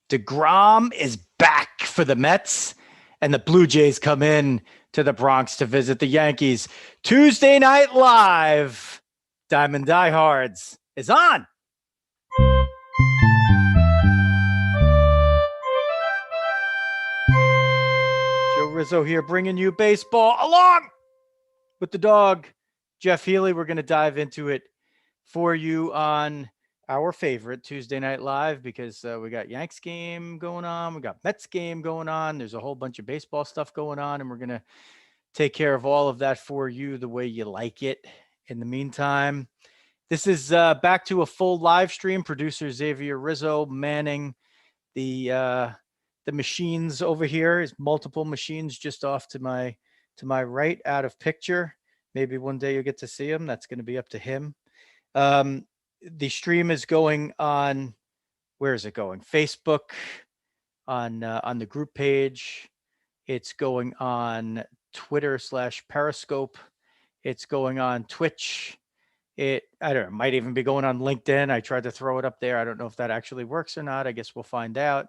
deGrom is back for the Mets, and the Blue Jays come in to the Bronx to visit the Yankees. Tuesday Night Live, Diamond Diehards is on. Joe Rizzo here bringing you baseball along with the dog, Jeff Healy. We're going to dive into it for you on our favorite Tuesday Night Live because we got Yanks game going on. We got Mets game going on. There's a whole bunch of baseball stuff going on, and we're going to take care of all of that for you the way you like it. In the meantime, this is back to a full live stream. Producer Xavier Rizzo manning the machines over here. Is multiple machines just off to my right, out of picture. Maybe one day you'll get to see him. That's going to be up to him. The stream is going on. Where is it going? Facebook, on the group page. It's going on Twitter/Periscope. It's going on Twitch. I don't know, it might even be going on LinkedIn. I tried to throw it up there. I don't know if that actually works or not. I guess we'll find out.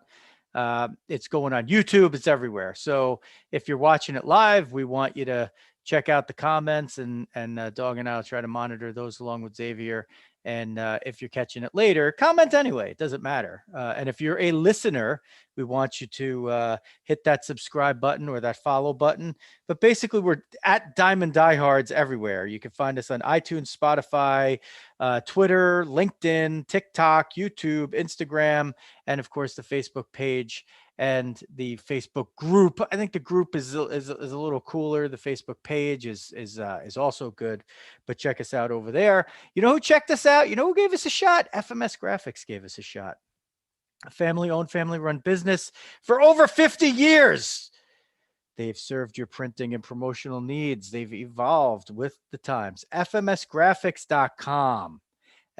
It's going on YouTube. It's everywhere. So if you're watching it live, we want you to check out the comments, and Dog and I will try to monitor those along with Xavier. And if you're catching it later, comment anyway. It doesn't matter. And if you're a listener, we want you to hit that subscribe button or that follow button. But basically, we're at Diamond Diehards everywhere. You can find us on iTunes, Spotify, Twitter, LinkedIn, TikTok, YouTube, Instagram, and of course the Facebook page and the Facebook group. I think the group is a little cooler. The Facebook page is also good, but check us out over there. You know who checked us out? You know who gave us a shot? FMS Graphics gave us a shot. A family-owned, family-run business for over 50 years. They've served your printing and promotional needs. They've evolved with the times. FMSgraphics.com.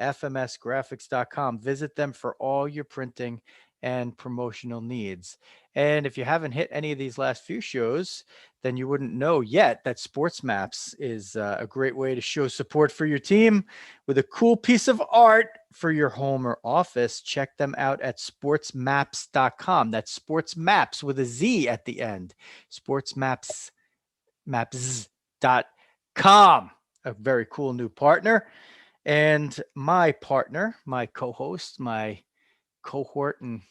FMSgraphics.com. Visit them for all your printing and promotional needs. And if you haven't hit any of these last few shows, then you wouldn't know yet that Sports Maps is a great way to show support for your team with a cool piece of art for your home or office. Check them out at sportsmaps.com. That's Sports Maps with a Z at the end. Sportsmaps.com. A very cool new partner. And my partner, my co-host, my cohort, and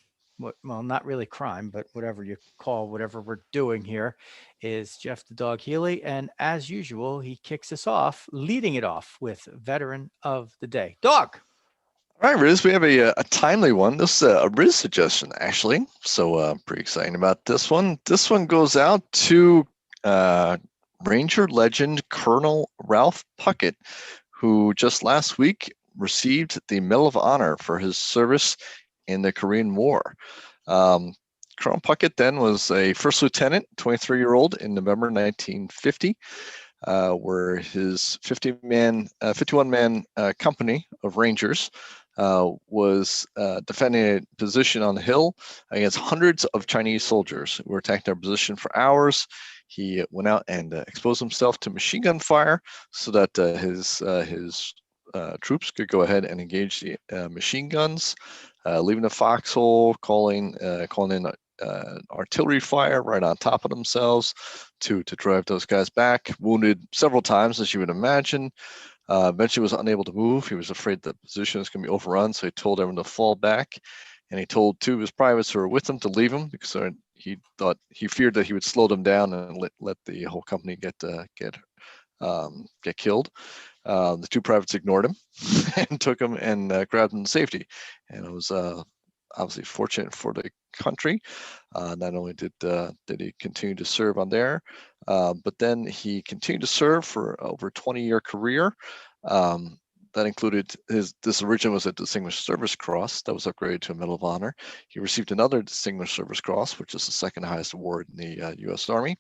well, not really crime, but whatever you call whatever we're doing here, is Jeff the Dog Healy. And as usual, he kicks us off, leading it off with Veteran of the Day. Dog. All right, Riz, we have a timely one. This is a Riz suggestion, actually. So pretty exciting about this one. This one goes out to Ranger legend Colonel Ralph Puckett, who just last week received the Medal of Honor for his service in the Korean War. Colonel Puckett then was a first lieutenant, 23-year-old, in November 1950, where his 51-man company of Rangers was defending a position on the hill against hundreds of Chinese soldiers who were attacking their position for hours. He went out and exposed himself to machine gun fire so that his troops could go ahead and engage the machine guns, leaving a foxhole, calling in artillery fire right on top of themselves to drive those guys back. Wounded several times, as you would imagine. Eventually was unable to move. He was afraid the position was going to be overrun, so he told everyone to fall back. And he told two of his privates who were with him to leave him because he feared that he would slow them down and let the whole company get killed. The two privates ignored him and took him and grabbed him to safety. And it was obviously fortunate for the country. Not only did he continue to serve on there, but then he continued to serve for over a 20-year career. That included this originally was a Distinguished Service Cross that was upgraded to a Medal of Honor. He received another Distinguished Service Cross, which is the second highest award in the U.S. Army.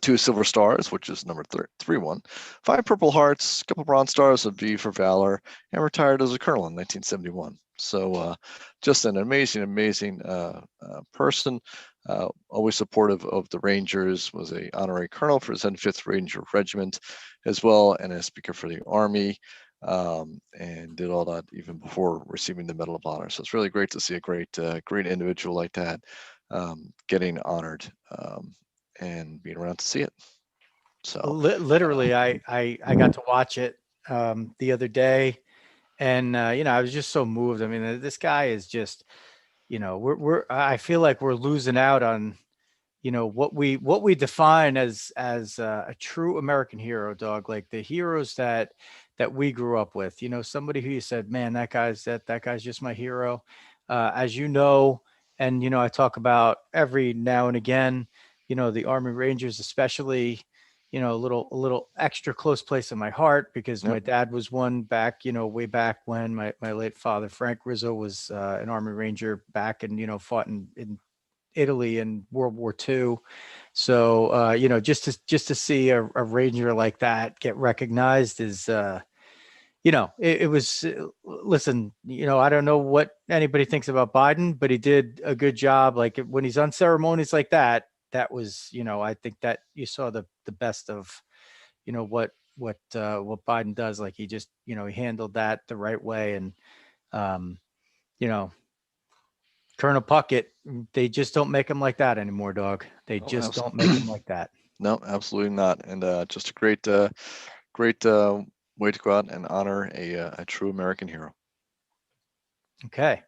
2 Silver Stars, which is number 3-1, 5 Purple Hearts, a couple Bronze Stars, a V for Valor, and retired as a colonel in 1971. So just an amazing person, always supportive of the Rangers, was a honorary colonel for his 5th Ranger Regiment as well, and a speaker for the Army. and did all that even before receiving the Medal of Honor. So it's really great to see a great individual like that getting honored and being around to see it. So Literally, I got to watch it the other day, and I was just so moved. I mean, this guy is just, we're I feel like we're losing out on what we define as a true American hero, dog. Like the heroes that we grew up with. Somebody who you said, man, that guy's just my hero. As you know, and I talk about every now and again. The Army Rangers, especially. A little extra close place in my heart because yep. my dad was one back, way back when my late father Frank Rizzo was an Army Ranger back and fought in Italy in World War II. So just to see a ranger like that get recognized is it was listen, I don't know what anybody thinks about Biden, but he did a good job. Like when he's on ceremonies like that was, I think that you saw the best of what Biden does. Like he just, he handled that the right way. And um, you know, Colonel Puckett, they just don't make them like that anymore, dog. They Oh, just don't make them like that. no, absolutely not. And just a great way to go out and honor a true American hero. Okay.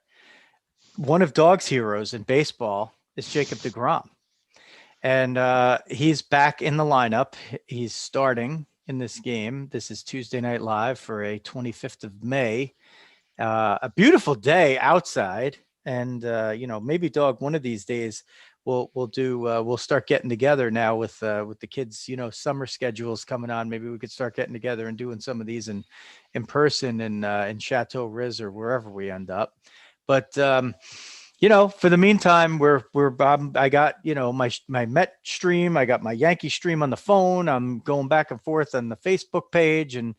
One of Dog's heroes in baseball is Jacob deGrom. And he's back in the lineup. He's starting in this game. This is Tuesday Night Live for a 25th of May. A beautiful day outside. And, maybe, Dog, one of these days we'll start getting together now with the kids, summer schedules coming on. Maybe we could start getting together and doing some of these in person in Chateau Riz or wherever we end up. But for the meantime, I got my Met stream, I got my Yankee stream on the phone. I'm going back and forth on the Facebook page and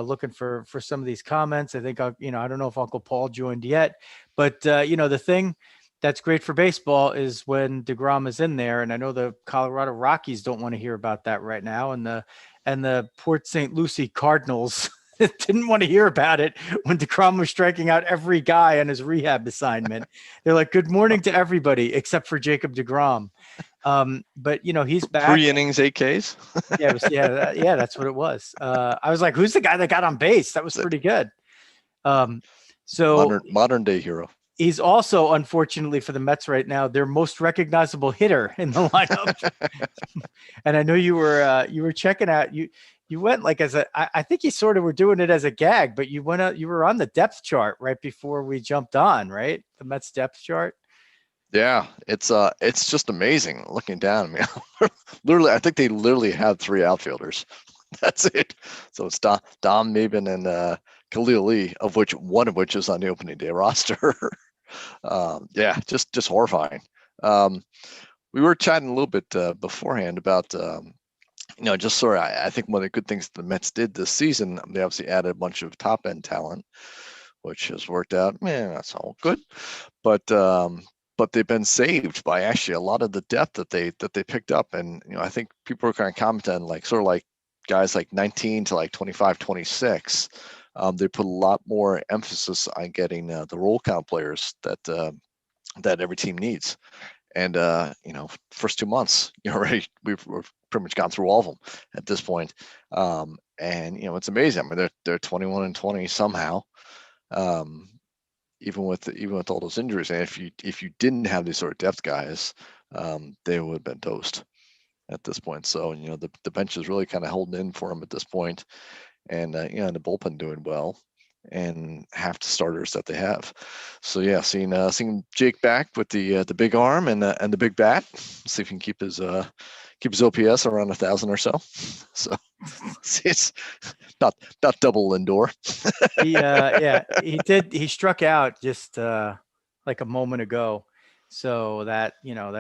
looking for some of these comments. I think I don't know if Uncle Paul joined yet, but the thing that's great for baseball is when deGrom is in there, and I know the Colorado Rockies don't want to hear about that right now, and the Port St. Lucie Cardinals didn't want to hear about it when deGrom was striking out every guy on his rehab assignment. They're like, "Good morning to everybody except for Jacob deGrom." But he's back. 3 innings, 8 Ks. Yeah, it was, yeah, that's what it was. I was like, "Who's the guy that got on base?" That was pretty good. So Modern day hero. he's also, unfortunately for the Mets right now, their most recognizable hitter in the lineup. And I know you were checking out. You went like I think you sort of were doing it as a gag, but you went out. You were on the depth chart right before we jumped on, right? The Mets depth chart. Yeah, it's just amazing looking down. I mean, literally, I think they literally had 3 outfielders. That's it. So it's Dom Maben and Khalil Lee, one of which is on the opening day roster. Yeah, just horrifying. We were chatting a little bit beforehand about just sort of. I think one of the good things the Mets did this season, they obviously added a bunch of top end talent, which has worked out. Man, that's all good. But they've been saved by actually a lot of the depth that they picked up, and I think people are kind of commenting like sort of like guys like 19 to like 25, 26. They put a lot more emphasis on getting the roll count players that every team needs. And first 2 months, we've pretty much gone through all of them at this point. And it's amazing. I mean, they're 21-20 somehow. Even with all those injuries, and if you didn't have these sort of depth guys, they would have been toast at this point. So the bench is really kind of holding in for them at this point, and the bullpen doing well, and half the starters that they have. So yeah, seeing Jake back with the big arm and the big bat, see if he can keep his OPS around 1,000 or so. So it's not double Lindor. He did. He struck out just like a moment ago, so that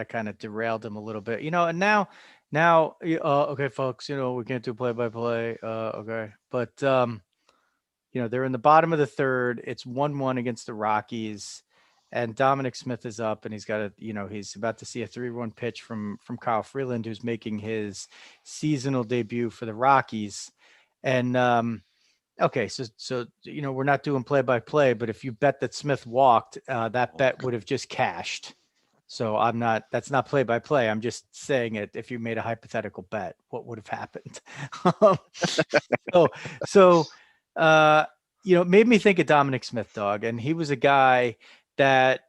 kind of derailed him a little bit. And now, okay, folks, we can't do play by play. Okay, but they're in the bottom of the third. It's 1-1 against the Rockies, and Dominic Smith is up, and he's about to see a 3-1 pitch from Kyle Freeland, who's making his seasonal debut for the Rockies, and Okay, so we're not doing play by play, but if you bet that Smith walked, that bet would have just cashed. So that's not play by play. I'm just saying it. If you made a hypothetical bet, what would have happened? so, it made me think of Dominic Smith, dog. And he was a guy that,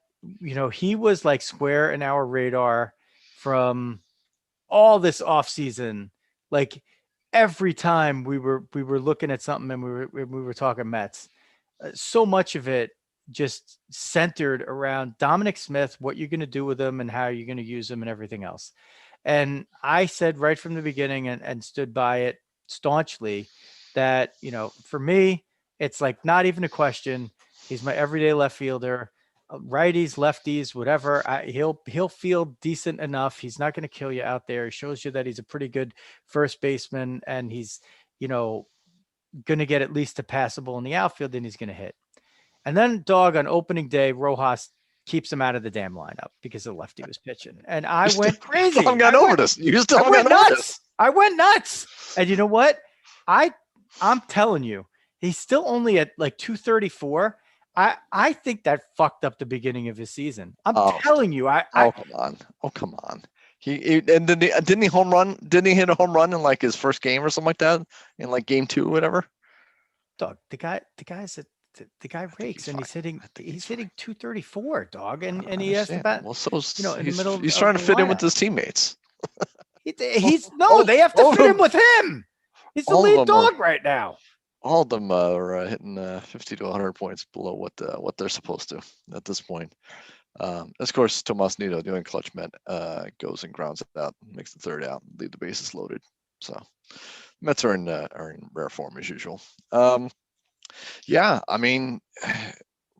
he was like square in our radar from all this off season. Like every time we were looking at something and we were talking Mets, so much of it just centered around Dominic Smith, what you're going to do with him and how you're going to use him and everything else. And I said right from the beginning and stood by it staunchly that, for me, it's like not even a question. He's my everyday left fielder, righties, lefties, whatever. He'll feel decent enough. He's not going to kill you out there. He shows you that he's a pretty good first baseman, and he's, going to get at least a passable in the outfield, and he's going to hit. And then, dog, on opening day, Rojas keeps him out of the damn lineup because the lefty was pitching. And I went crazy. You still haven't got over this. You still haven't got over this. I went nuts. And you know what? I'm telling you, he's still only at like 234. I think that fucked up the beginning of his season. I'm telling you. Come on. And didn't he home run? Didn't he hit a home run in like his first game or something like that? In like game 2 or whatever? Dog, the guy rakes, and he's hitting 234, dog. And he has about, in the middle. He's trying to fit in with his teammates. They have to fit in with him. He's the lead dog right now. All of them are hitting 50 to 100 points below what they're supposed to at this point. Of course, Tomas Nido doing clutch Met goes and grounds it out, makes the third out, leave the bases loaded. So Mets are in rare form as usual. Yeah, I mean,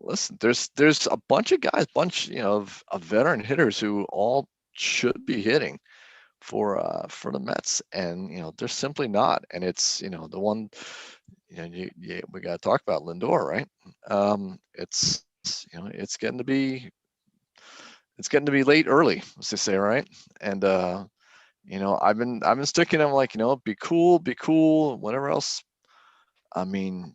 listen, there's a bunch of guys, of veteran hitters who all should be hitting for the Mets, and they're simply not. And it's the one, we got to talk about Lindor, right? It's getting to be late early, as they say, right? And I've been sticking them like, be cool, whatever else. I mean,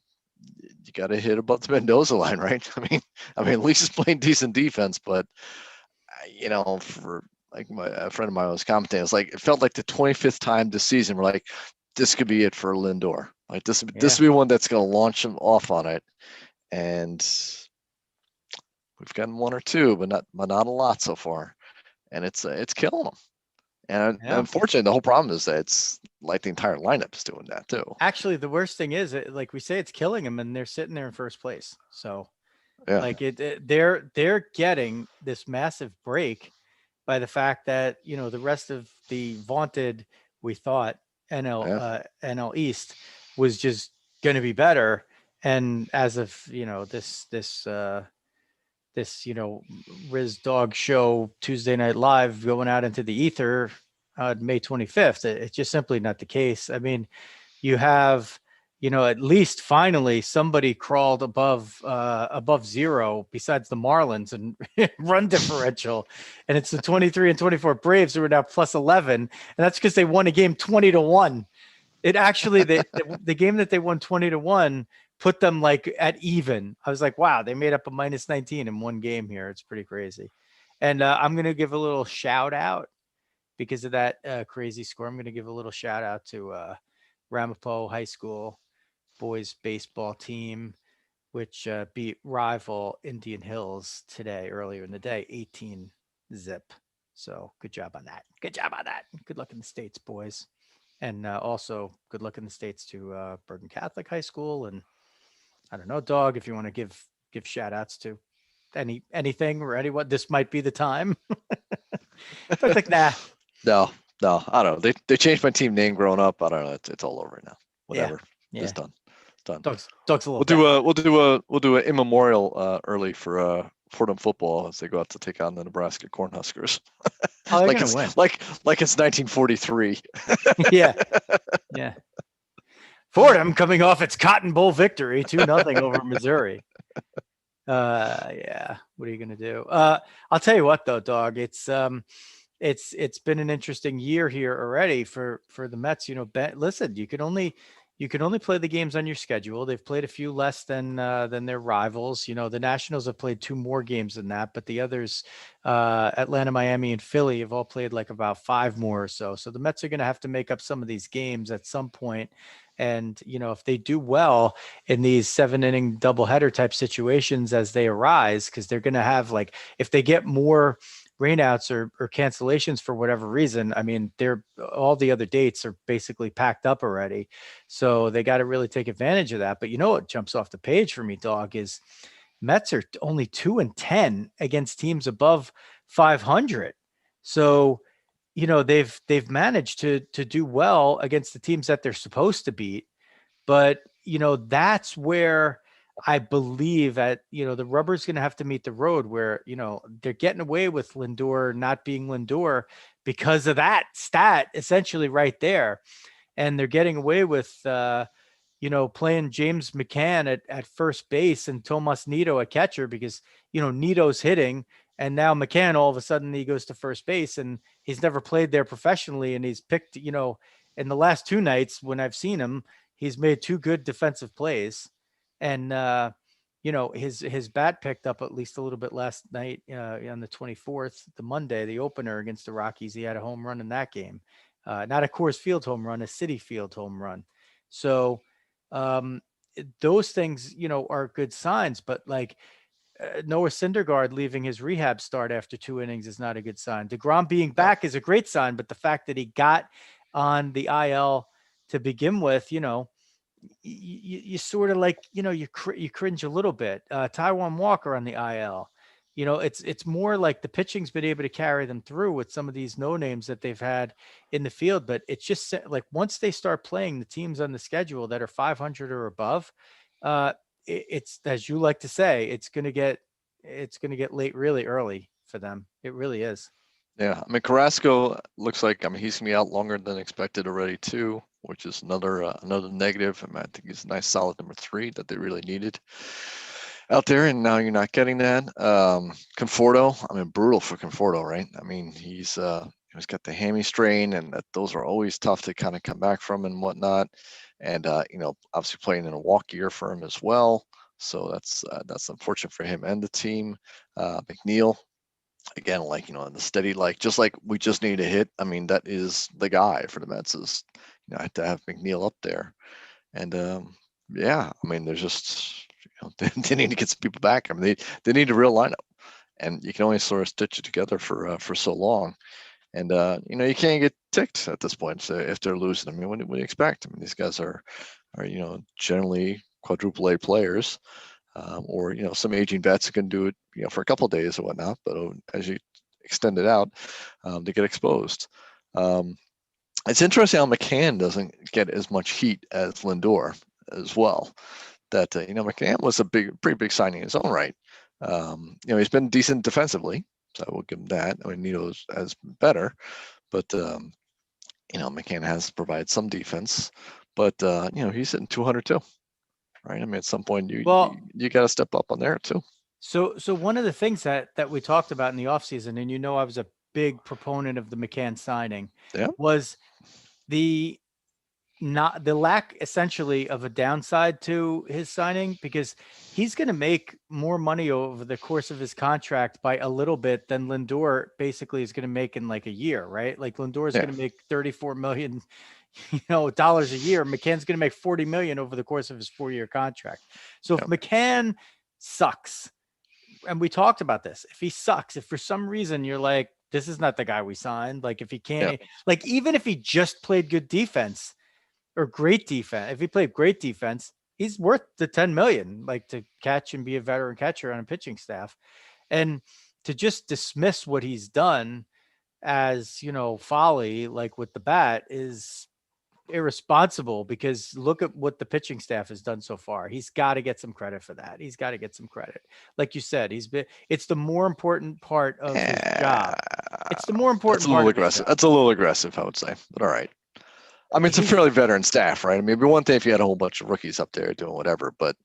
you got to hit above the Mendoza line, right? I mean, at least he's playing decent defense, but for like a friend of mine was commenting, it's like it felt like the 25th time this season we're like, this could be it for Lindor. Like this will be one that's going to launch him off on it, and we've gotten one or two, but not a lot so far, and it's killing them. And unfortunately, the whole problem is that it's like the entire lineup is doing that too. Actually, the worst thing is, like we say, it's killing them, and they're sitting there in first place. So, like they're getting this massive break by the fact that the rest of the vaunted, we thought NL East was just going to be better, and as of this Riz Dawg show Tuesday Night Live going out into the ether May 25th. It's just simply not the case. I mean, you have, at least finally somebody crawled above zero besides the Marlins and run differential. And it's the 23 and 24 Braves who are now plus 11. And that's because they won a game 20-1. It actually, the game that they won 20-1 put them like at even. I was like, wow, they made up a minus 19 in one game here. It's pretty crazy. And I'm going to give a little shout out because of that crazy score. I'm going to give a little shout out to Ramapo High School boys baseball team, which beat rival Indian Hills earlier in the day, 18-0. So good job on that. Good luck in the States, boys. And also good luck in the States to Bergen Catholic High School. And I don't know, Dog, if you want to give shout outs to anything or anyone, this might be the time. I was like, nah. No, I don't know. They changed my team name growing up. I don't know. It's all over now. Whatever. Yeah. It's done. Dog's a little. We'll do an immemorial early for Fordham football as they go out to take on the Nebraska Cornhuskers. Oh, they're gonna win. Like it's 1943. Yeah. Fordham coming off its Cotton Bowl victory, 2-0 over Missouri. Yeah. What are you gonna do? I'll tell you what though, Dog. It's been an interesting year here already for the Mets. Listen, you can only you can only play the games on your schedule. They've played a few less than their rivals. The Nationals have played 2 more games than that, but the others, Atlanta, Miami, and Philly, have all played like about 5 more or so. So the Mets are going to have to make up some of these games at some point. And if they do well in these 7-inning doubleheader type situations as they arise, because they're going to have, like, if they get more rainouts or cancellations for whatever reason, I mean, they're all the other dates are basically packed up already. So they got to really take advantage of that. But what jumps off the page for me, Dog, is Mets are only 2-10 against teams above 500. So, they've managed to do well against the teams that they're supposed to beat. But, that's where I believe that, the rubber's going to have to meet the road, where, they're getting away with Lindor not being Lindor because of that stat essentially right there. And they're getting away with, playing James McCann at first base and Tomas Nido at catcher because, Nido's hitting. And now McCann, all of a sudden, he goes to first base, and he's never played there professionally. And he's picked, in the last 2 nights when I've seen him, he's made 2 good defensive plays. And, his bat picked up at least a little bit last night on the 24th, the Monday, the opener against the Rockies. He had a home run in that game. Not a Coors Field home run, a CitiField home run. So, um, those things, are good signs, but like Noah Syndergaard leaving his rehab start after 2 innings is not a good sign. DeGrom being back is a great sign, but the fact that he got on the IL to begin with, you sort of like, you cringe a little bit. Taiwan Walker on the IL, it's more like the pitching's been able to carry them through with some of these no names that they've had in the field. But it's just like, once they start playing the teams on the schedule that are 500 or above, it's, as you like to say, it's going to get late really early for them. It really is. Yeah, I mean, Carrasco looks like, I mean, he's gonna be out longer than expected already too, which is another negative. I mean, I think he's a nice solid number 3 that they really needed out there, and now you're not getting that. Conforto, I mean, brutal for Conforto, right? I mean, he's got the hammy strain, and those are always tough to kind of come back from and whatnot. And obviously playing in a walk year for him as well, so that's unfortunate for him and the team. McNeil, again, like, in the steady, like, just like we just need a hit. I mean, that is the guy for the Mets, is, to have McNeil up there. And yeah, I mean, there's just, they need to get some people back. I mean, they need a real lineup, and you can only sort of stitch it together for so long. And you can't get ticked at this point. So if they're losing, I mean, what do you expect? I mean, these guys are generally quadruple A players. Or some aging vets can do it for a couple of days or whatnot, but as you extend it out, they get exposed. It's interesting how McCann doesn't get as much heat as Lindor as well. That McCann was a pretty big signing in his own right. He's been decent defensively, so I will give him that. I mean, Nito's has been better, but McCann has provided some defense, but he's hitting 200 too. Right. I mean, at some point you got to step up on there too. So one of the things that we talked about in the offseason, and I was a big proponent of the McCann signing, was the lack essentially of a downside to his signing, because he's going to make more money over the course of his contract by a little bit than Lindor basically is going to make in like a year, right? Like Lindor is going to make $34 million dollars a year. McCann's going to make $40 million over the course of his 4-year contract. So if McCann sucks, and we talked about this, if he sucks, if for some reason you're like, this is not the guy we signed, like if he can't, like even if he just played good defense or great defense, if he played great defense, he's worth the 10 million, like to catch and be a veteran catcher on a pitching staff. And to just dismiss what he's done as, folly, like with the bat, is irresponsible, because look at what the pitching staff has done so far. He's got to get some credit for that. He's got to get some credit. Like you said, it's the more important part of his job. It's the more important part. That's a little aggressive. That's a little aggressive, I would say, but all right. I mean, it's a fairly veteran staff, right? I mean, it'd be one thing if you had a whole bunch of rookies up there doing whatever, but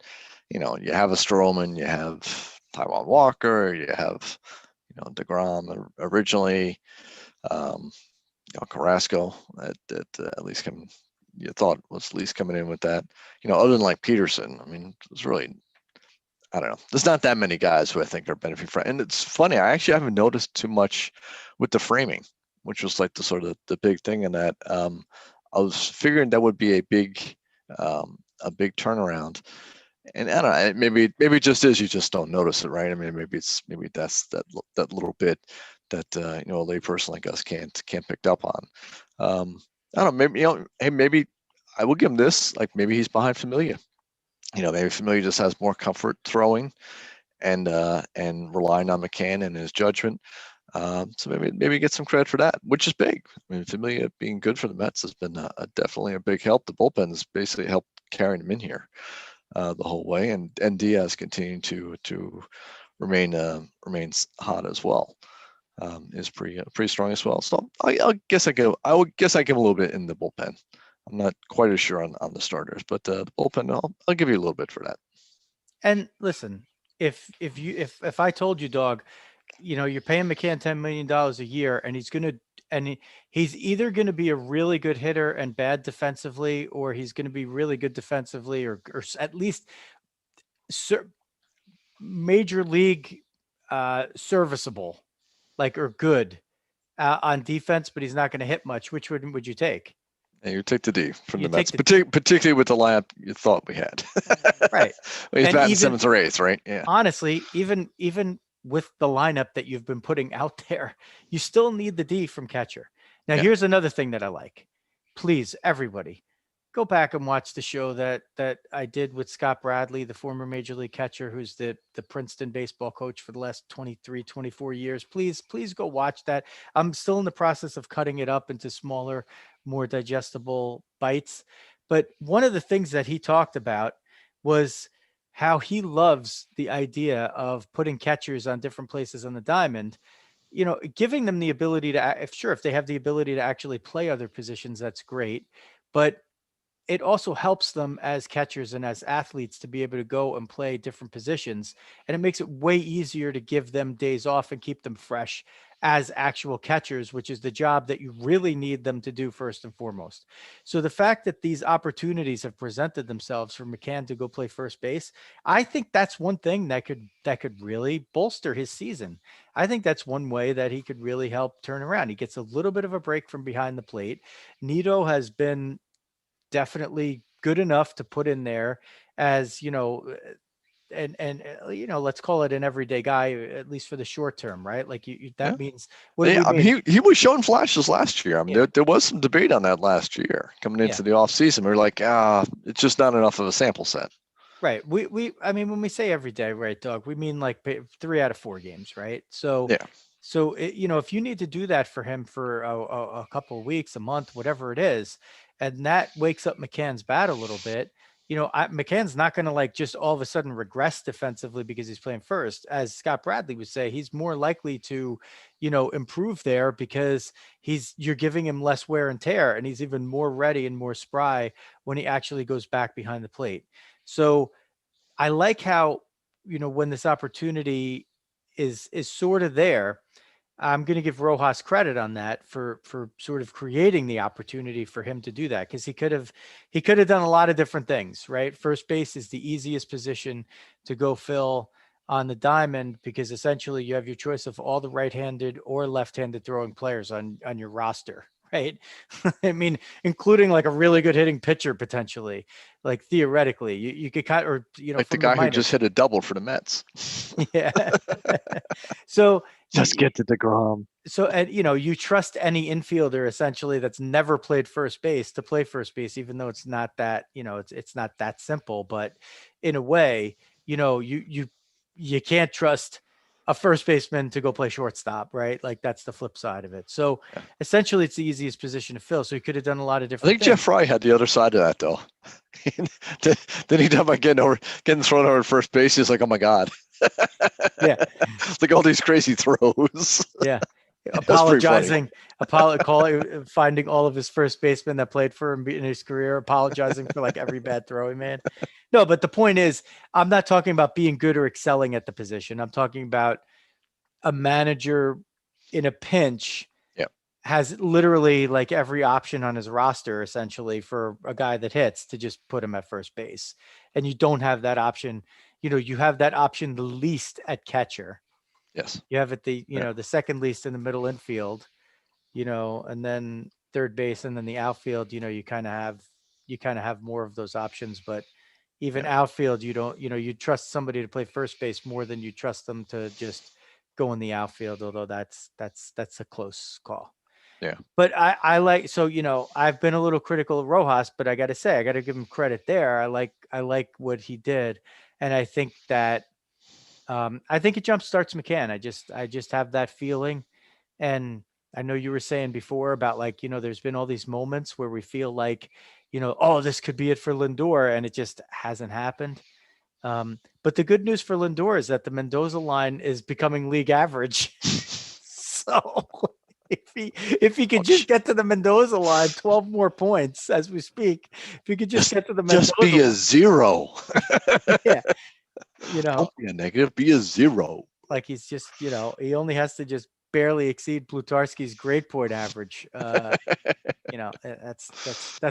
you have a Stroman, you have Taiwan Walker, you have deGrom originally, Carrasco that at least can you thought was least coming in with that. Other than like Peterson, I mean, it's really, I don't know. There's not that many guys who I think are benefiting from. And it's funny, I actually haven't noticed too much with the framing, which was like the sort of the big thing in that. I was figuring that would be a big turnaround. And I don't know, maybe it just is, you just don't notice it, right? I mean, maybe that's that little bit that a layperson like us can't pick up on. I don't know, maybe hey, maybe I will give him this. Like maybe he's behind Familia. Maybe Familia just has more comfort throwing and relying on McCann and his judgment. So maybe get some credit for that, which is big. I mean, Familia being good for the Mets has been definitely a big help. The bullpen's basically helped carrying him in here the whole way, and Diaz continuing to remains hot as well. Is pretty strong as well. So I guess I give him a little bit in the bullpen. I'm not quite as sure on the starters, but the bullpen, I'll give you a little bit for that. And listen, if I told you, Dog, you're paying McCann $10 million a year, and he's either going to be a really good hitter and bad defensively, or he's going to be really good defensively, or at least major league serviceable, or good on defense, but he's not going to hit much. Which would you take? And you take the D from the Mets, particularly with the lineup you thought we had. Right. Well, he's batting 7th or 8th, right? Yeah. Honestly, even with the lineup that you've been putting out there, you still need the D from catcher. Now, here's another thing that I like. Please, everybody, go back and watch the show that I did with Scott Bradley, the former Major League catcher, who's the Princeton baseball coach for the last 23, 24 years. Please go watch that. I'm still in the process of cutting it up into smaller, more digestible bites. But one of the things that he talked about was how he loves the idea of putting catchers on different places on the diamond, giving them the ability to, if they have the ability to actually play other positions, that's great. But it also helps them as catchers and as athletes to be able to go and play different positions. And it makes it way easier to give them days off and keep them fresh as actual catchers, which is the job that you really need them to do first and foremost. So the fact that these opportunities have presented themselves for McCann to go play first base, I think that's one thing that could really bolster his season. I think that's one way that he could really help turn around. He gets a little bit of a break from behind the plate. Nito has been definitely good enough to put in there as, and let's call it an everyday guy, at least for the short term, right? Like that means what do we mean? I mean, he was showing flashes last year. I mean, there was some debate on that last year coming into the off season. We were like, it's just not enough of a sample set. Right. I mean, when we say every day, right, Doug, we mean like 3 out of 4 games, right? So, so if you need to do that for him for a couple of weeks, a month, whatever it is, and that wakes up McCann's bat a little bit, McCann's not going to just all of a sudden regress defensively because he's playing first. As Scott Bradley would say, he's more likely to, improve there because you're giving him less wear and tear, and he's even more ready and more spry when he actually goes back behind the plate. So I like how, when this opportunity is sort of there, I'm going to give Rojas credit on that for sort of creating the opportunity for him to do that. Cause he could have done a lot of different things, right? First base is the easiest position to go fill on the diamond because essentially you have your choice of all the right-handed or left-handed throwing players on your roster. Right. I mean, including like a really good hitting pitcher, potentially, like theoretically you could cut, or, like the guy who just hit a double for the Mets. Yeah. So just get to deGrom. So, and you trust any infielder essentially that's never played first base to play first base, even though it's not that, it's not that simple, but in a way, you can't trust a first baseman to go play shortstop, right? Like that's the flip side of it. So essentially it's the easiest position to fill. So he could have done a lot of different things. Jeff Fry had the other side of that though. Then he talked about getting thrown over at first base. He's like, oh my God. Yeah. Like all these crazy throws. Yeah. Apologizing, finding all of his first basemen that played for him in his career, apologizing for like every bad throw he made. No, but the point is, I'm not talking about being good or excelling at the position. I'm talking about a manager in a pinch has literally like every option on his roster essentially for a guy that hits to just put him at first base. And you don't have that option. You have that option the least at catcher. Yes. You have it Yeah. the second least in the middle infield, and then third base and then the outfield, you kind of have more of those options, but even Yeah. outfield, you don't, you trust somebody to play first base more than you trust them to just go in the outfield, although that's a close call. Yeah. But I like, so I've been a little critical of Rojas, but I got to say I got to give him credit there. I like what he did, and I think that I think it jump starts McCann. I just have that feeling, and I know you were saying before about like there's been all these moments where we feel like oh, this could be it for Lindor, and it just hasn't happened. But the good news for Lindor is that the Mendoza line is becoming league average. So if he could just get to the Mendoza line, 12 more points as we speak. If he could just get to the Mendoza Just be a line, zero. yeah, Don't be a negative. Be a zero. like he's just he only has to just barely exceed Plutarski's grade point average. That's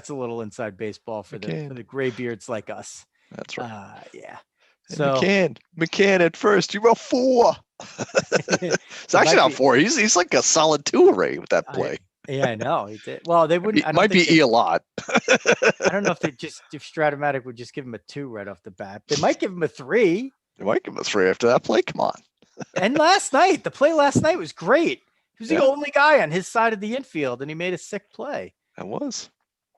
a little inside baseball for the graybeards like us. That's right. Yeah. And So McCann at first, you wrote 4. It's actually not 4. He's like a solid 2 already with that play. Yeah, I know. He did. Well, they wouldn't. It might be a lot. I don't know if Stratomatic would just give him a 2 right off the bat. They might give him a 3. They might give him a 3 after that play. Come on. And the play last night was great. He was the only guy on his side of the infield, and he made a sick play. That was.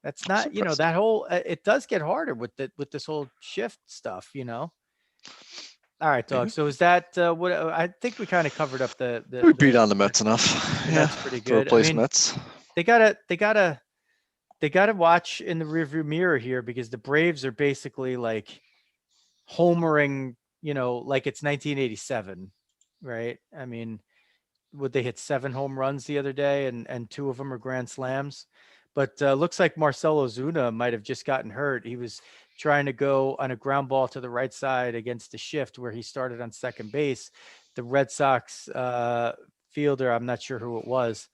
That's not, that whole. It does get harder with this whole shift stuff. All right, Dog. So is that what I think we kind of covered up the we beat on the Mets enough. Yeah, that's pretty good. To replace Mets. They gotta watch in the rearview mirror here, because the Braves are basically like homering, like it's 1987, right? I mean, would they hit 7 home runs the other day, and 2 of them are grand slams? But looks like Marcell Ozuna might have just gotten hurt. He was trying to go on a ground ball to the right side against the shift where he started on second base. The Red Sox fielder, I'm not sure who it was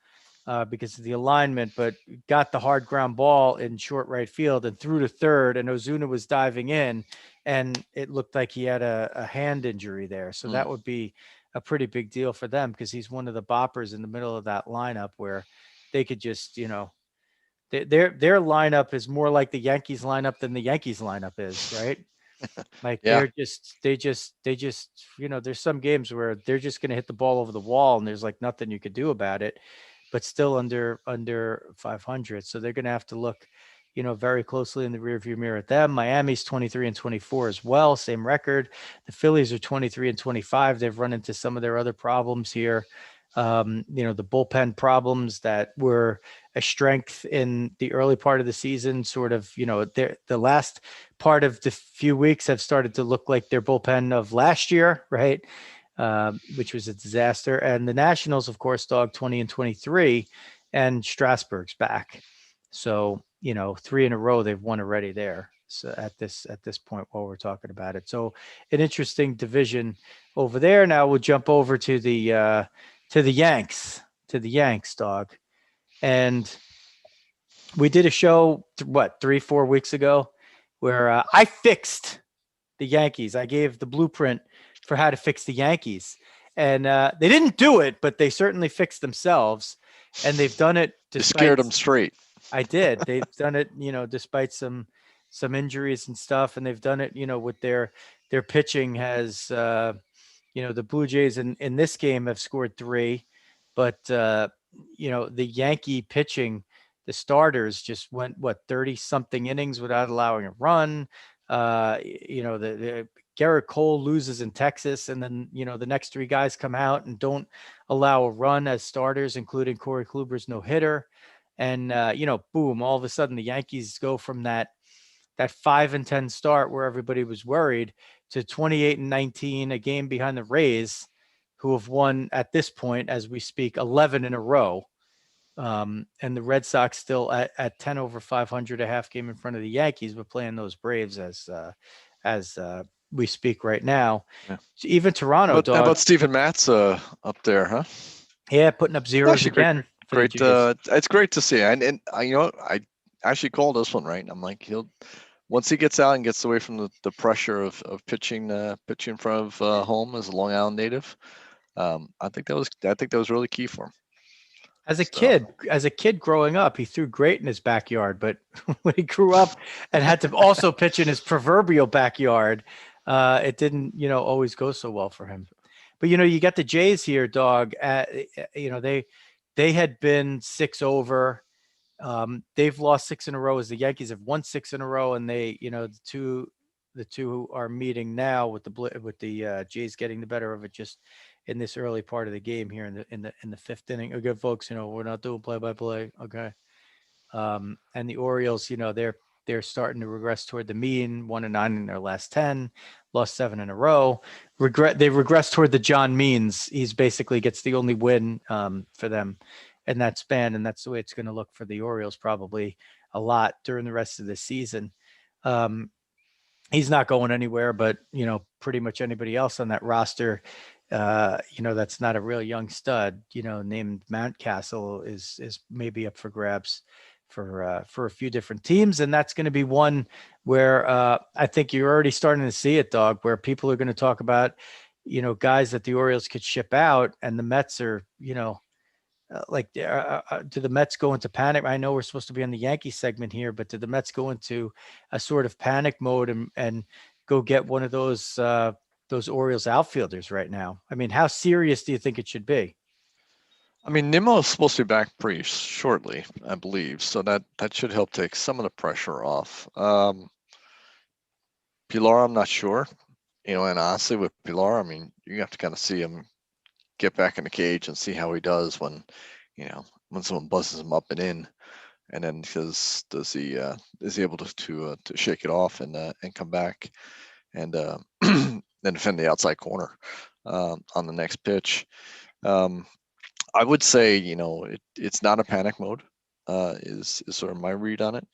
because of the alignment, but got the hard ground ball in short right field and threw to third, and Ozuna was diving in, and it looked like he had a hand injury there. So that would be a pretty big deal for them, because he's one of the boppers in the middle of that lineup where they could just, their lineup is more like the Yankees lineup than the Yankees lineup is, right? Like they just, there's some games where they're just going to hit the ball over the wall and there's like nothing you could do about it, but still under 500. So they're going to have to look, very closely in the rearview mirror at them. Miami's 23-24 as well. Same record. The Phillies are 23-25. They've run into some of their other problems here. The bullpen problems that were a strength in the early part of the season, sort of, the last part of the few weeks have started to look like their bullpen of last year, right? Which was a disaster. And the Nationals, of course, Dog 20-23, and Strasburg's back. So, 3 in a row they've won already there. So at this point while we're talking about it. So an interesting division over there. Now we'll jump over to the Yanks, Dog. And we did a show, 3-4 weeks ago, where I fixed the Yankees. I gave the blueprint for how to fix the Yankees. And they didn't do it, but they certainly fixed themselves. And they've done it. You scared them straight. I did. They've done it, despite some injuries and stuff. And they've done it, with their pitching has, the Blue Jays in this game have scored 3, but the Yankee pitching, the starters just went 30 something innings without allowing a run. The Garrett Cole loses in Texas, and then the next 3 guys come out and don't allow a run as starters, including Corey Kluber's no hitter. And boom, all of a sudden the Yankees go from that 5-10 start where everybody was worried to 28-19, a game behind the Rays, who have won at this point, as we speak, 11 in a row. And the Red Sox still at 10 over 500, a half game in front of the Yankees, but playing those Braves as we speak right now. Yeah. So even Toronto, how about Steven Matz up there, huh? Yeah, putting up zeros again. for the great. Jays. It's great to see. And you know, I actually called this one right. I'm like, he'll once he gets out and gets away from the pressure of pitching in front of home as a Long Island native. I think that was really key for him. So As a kid growing up, he threw great in his backyard, but when he grew up and had to also pitch in his proverbial backyard, it didn't, always go so well for him. But you got the Jays here, dog. They had been 6 over. They've lost 6 in a row as the Yankees have won 6 in a row, and the two are meeting now with the Jays getting the better of it just in this early part of the game here in the fifth inning. Okay, folks, we're not doing play by play. Okay. And the Orioles, they're starting to regress toward the mean, 1-9 in their last 10, lost 7 in a row. They regress toward the John Means. He's basically gets the only win for them in that span, and that's the way it's going to look for the Orioles probably a lot during the rest of the season. He's not going anywhere, but pretty much anybody else on that roster, that's not a real young stud, named Mountcastle is maybe up for grabs for a few different teams, and that's going to be one where I think you're already starting to see it, dog, where people are going to talk about, guys that the Orioles could ship out, and the Mets are, do the Mets go into panic? I know we're supposed to be on the Yankee segment here, but do the Mets go into a sort of panic mode and go get one of those Orioles outfielders right now? I mean, how serious do you think it should be? I mean, Nimmo is supposed to be back pretty shortly, I believe, so that should help take some of the pressure off. Pilar, I'm not sure, and honestly, with Pilar, I mean, you have to kind of see him get back in the cage and see how he does when someone buzzes him up and in, and then is he able to shake it off and come back and then defend the outside corner on the next pitch. I would say it's not a panic mode is sort of my read on it,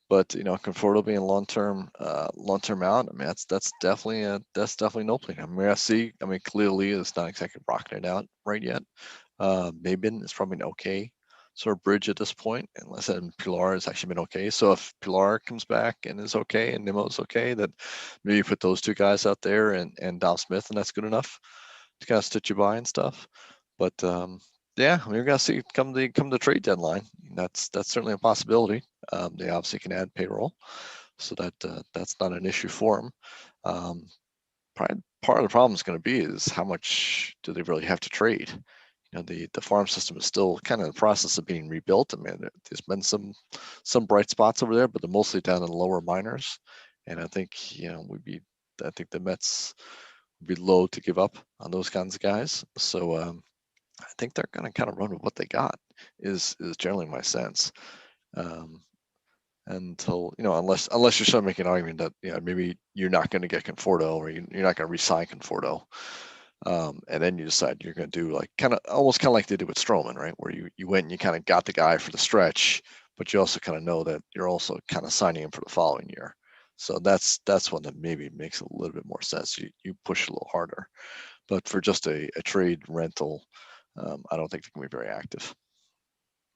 but Conforto being long term out, I mean that's definitely an opening. I mean clearly it's not exactly rocking it out right yet. Mabin is probably an okay sort of bridge at this point, unless Pilar has actually been okay. So if Pilar comes back and is okay and Nimmo's okay, that maybe you put those two guys out there and Dom Smith, and that's good enough to kind of stitch you by and stuff. But yeah, I mean, we're gonna see come the trade deadline. That's certainly a possibility. They obviously can add payroll, so that's not an issue for them. Probably part of the problem is going to be is how much do they really have to trade? The farm system is still kind of in the process of being rebuilt. I mean, there's been some bright spots over there, but they're mostly down in the lower minors. And I think I think the Mets would be low to give up on those kinds of guys. So I think they're going to kind of run with what they got. Is generally my sense. Until unless you're trying to make an argument that maybe you're not going to get Conforto, or you're not going to re-sign Conforto. And then you decide you're going to do almost kind of like they did with Stroman, right? Where you went and you kind of got the guy for the stretch, but you also kind of know that you're also kind of signing him for the following year. So that's one that maybe makes a little bit more sense. You push a little harder, but for just a trade rental, I don't think they can be very active.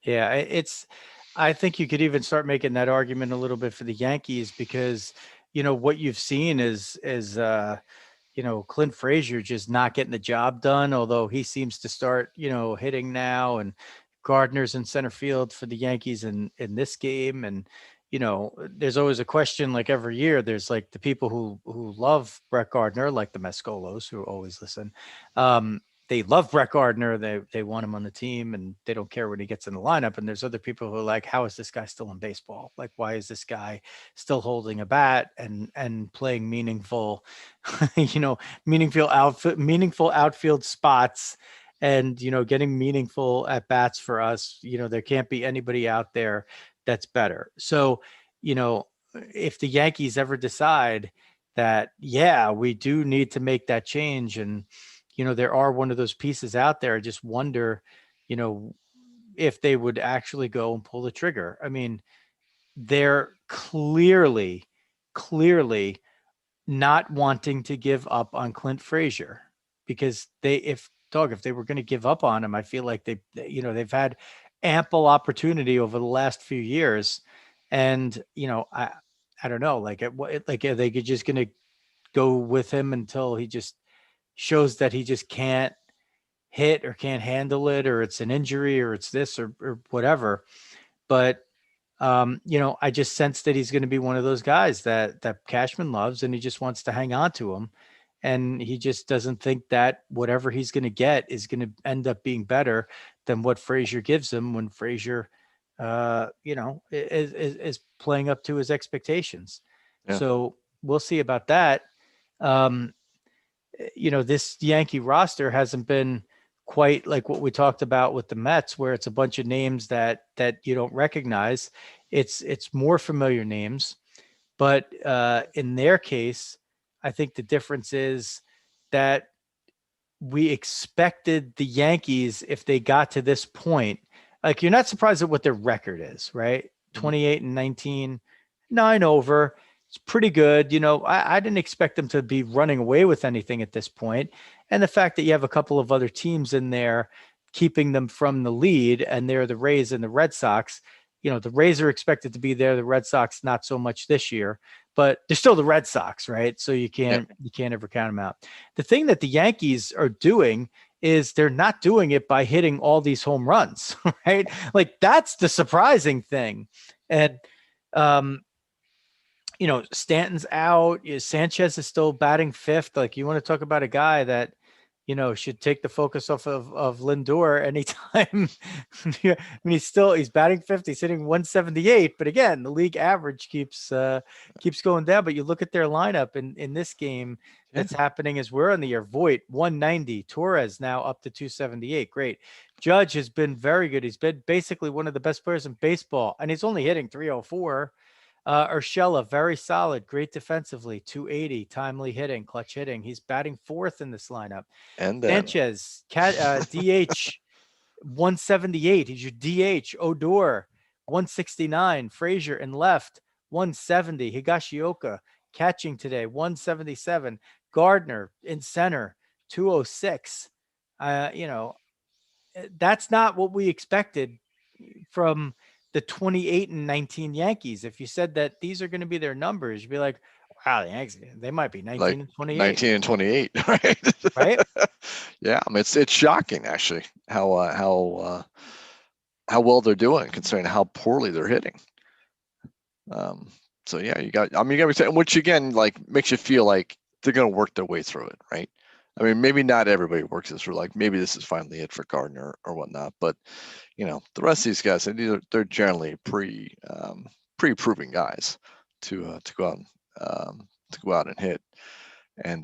Yeah, I think you could even start making that argument a little bit for the Yankees, because what you've seen is Clint Frazier just not getting the job done, although he seems to start, hitting now, and Gardner's in center field for the Yankees in this game. And, there's always a question, like every year, there's like the people who love Brett Gardner, like the Mescolos who always listen. They love Brett Gardner. They want him on the team, and they don't care when he gets in the lineup. And there's other people who are like, how is this guy still in baseball? Like, why is this guy still holding a bat and playing meaningful, meaningful outfield spots, and, getting meaningful at bats for us? There can't be anybody out there that's better. So, if the Yankees ever decide that, yeah, we do need to make that change, and there are one of those pieces out there, I just wonder, if they would actually go and pull the trigger. I mean, they're clearly not wanting to give up on Clint Frazier, because if they were going to give up on him, I feel like they've had ample opportunity over the last few years. And, I don't know, like, like, are they just going to go with him until he just shows that he just can't hit or can't handle it, or it's an injury, or it's this, or whatever. But I just sense that he's going to be one of those guys that Cashman loves, and he just wants to hang on to him. And he just doesn't think that whatever he's going to get is going to end up being better than what Frazier gives him when Frazier, is playing up to his expectations. Yeah. So we'll see about that. Um, this Yankee roster hasn't been quite like what we talked about with the Mets, where it's a bunch of names that you don't recognize. It's more familiar names, but in their case, I think the difference is that we expected the Yankees, if they got to this point, like, you're not surprised at what their record is, right? Mhm. 28 and 19, 9 over. It's pretty good. I didn't expect them to be running away with anything at this point. And the fact that you have a couple of other teams in there keeping them from the lead, and they're the Rays and the Red Sox. The Rays are expected to be there. The Red Sox, not so much this year, but they're still the Red Sox, right? So you Yeah. can't ever count them out. The thing that the Yankees are doing is they're not doing it by hitting all these home runs, right? Like, that's the surprising thing. And Stanton's out. Sanchez is still batting fifth. Like, you want to talk about a guy that, should take the focus off of Lindor anytime. I mean, he's batting fifth. He's hitting 178. But again, the league average keeps going down. But you look at their lineup in this game that's happening as we're on the air. Voit 190. Torres now up to 278. Great. Judge has been very good. He's been basically one of the best players in baseball, and he's only hitting 304. Urshela, very solid, great defensively, 280, timely hitting, clutch hitting. He's batting fourth in this lineup. And then Sanchez, DH, 178. He's your DH. Odor, 169. Frazier in left, 170. Higashioka catching today, 177. Gardner in center, 206. That's not what we expected from the 28 and 19 Yankees. If you said that these are going to be their numbers, you'd be like, wow, the Yankees, they might be 19 like and 28, 19 and 28, right? right? Yeah, I mean it's shocking actually how well they're doing considering how poorly they're hitting. So yeah, you got to be saying, which again like makes you feel like they're going to work their way through it, right? I mean, maybe not everybody works this through. Like maybe this is finally it for Gardner or whatnot, but the rest of these guys, they're generally pretty proven guys to go out and hit, and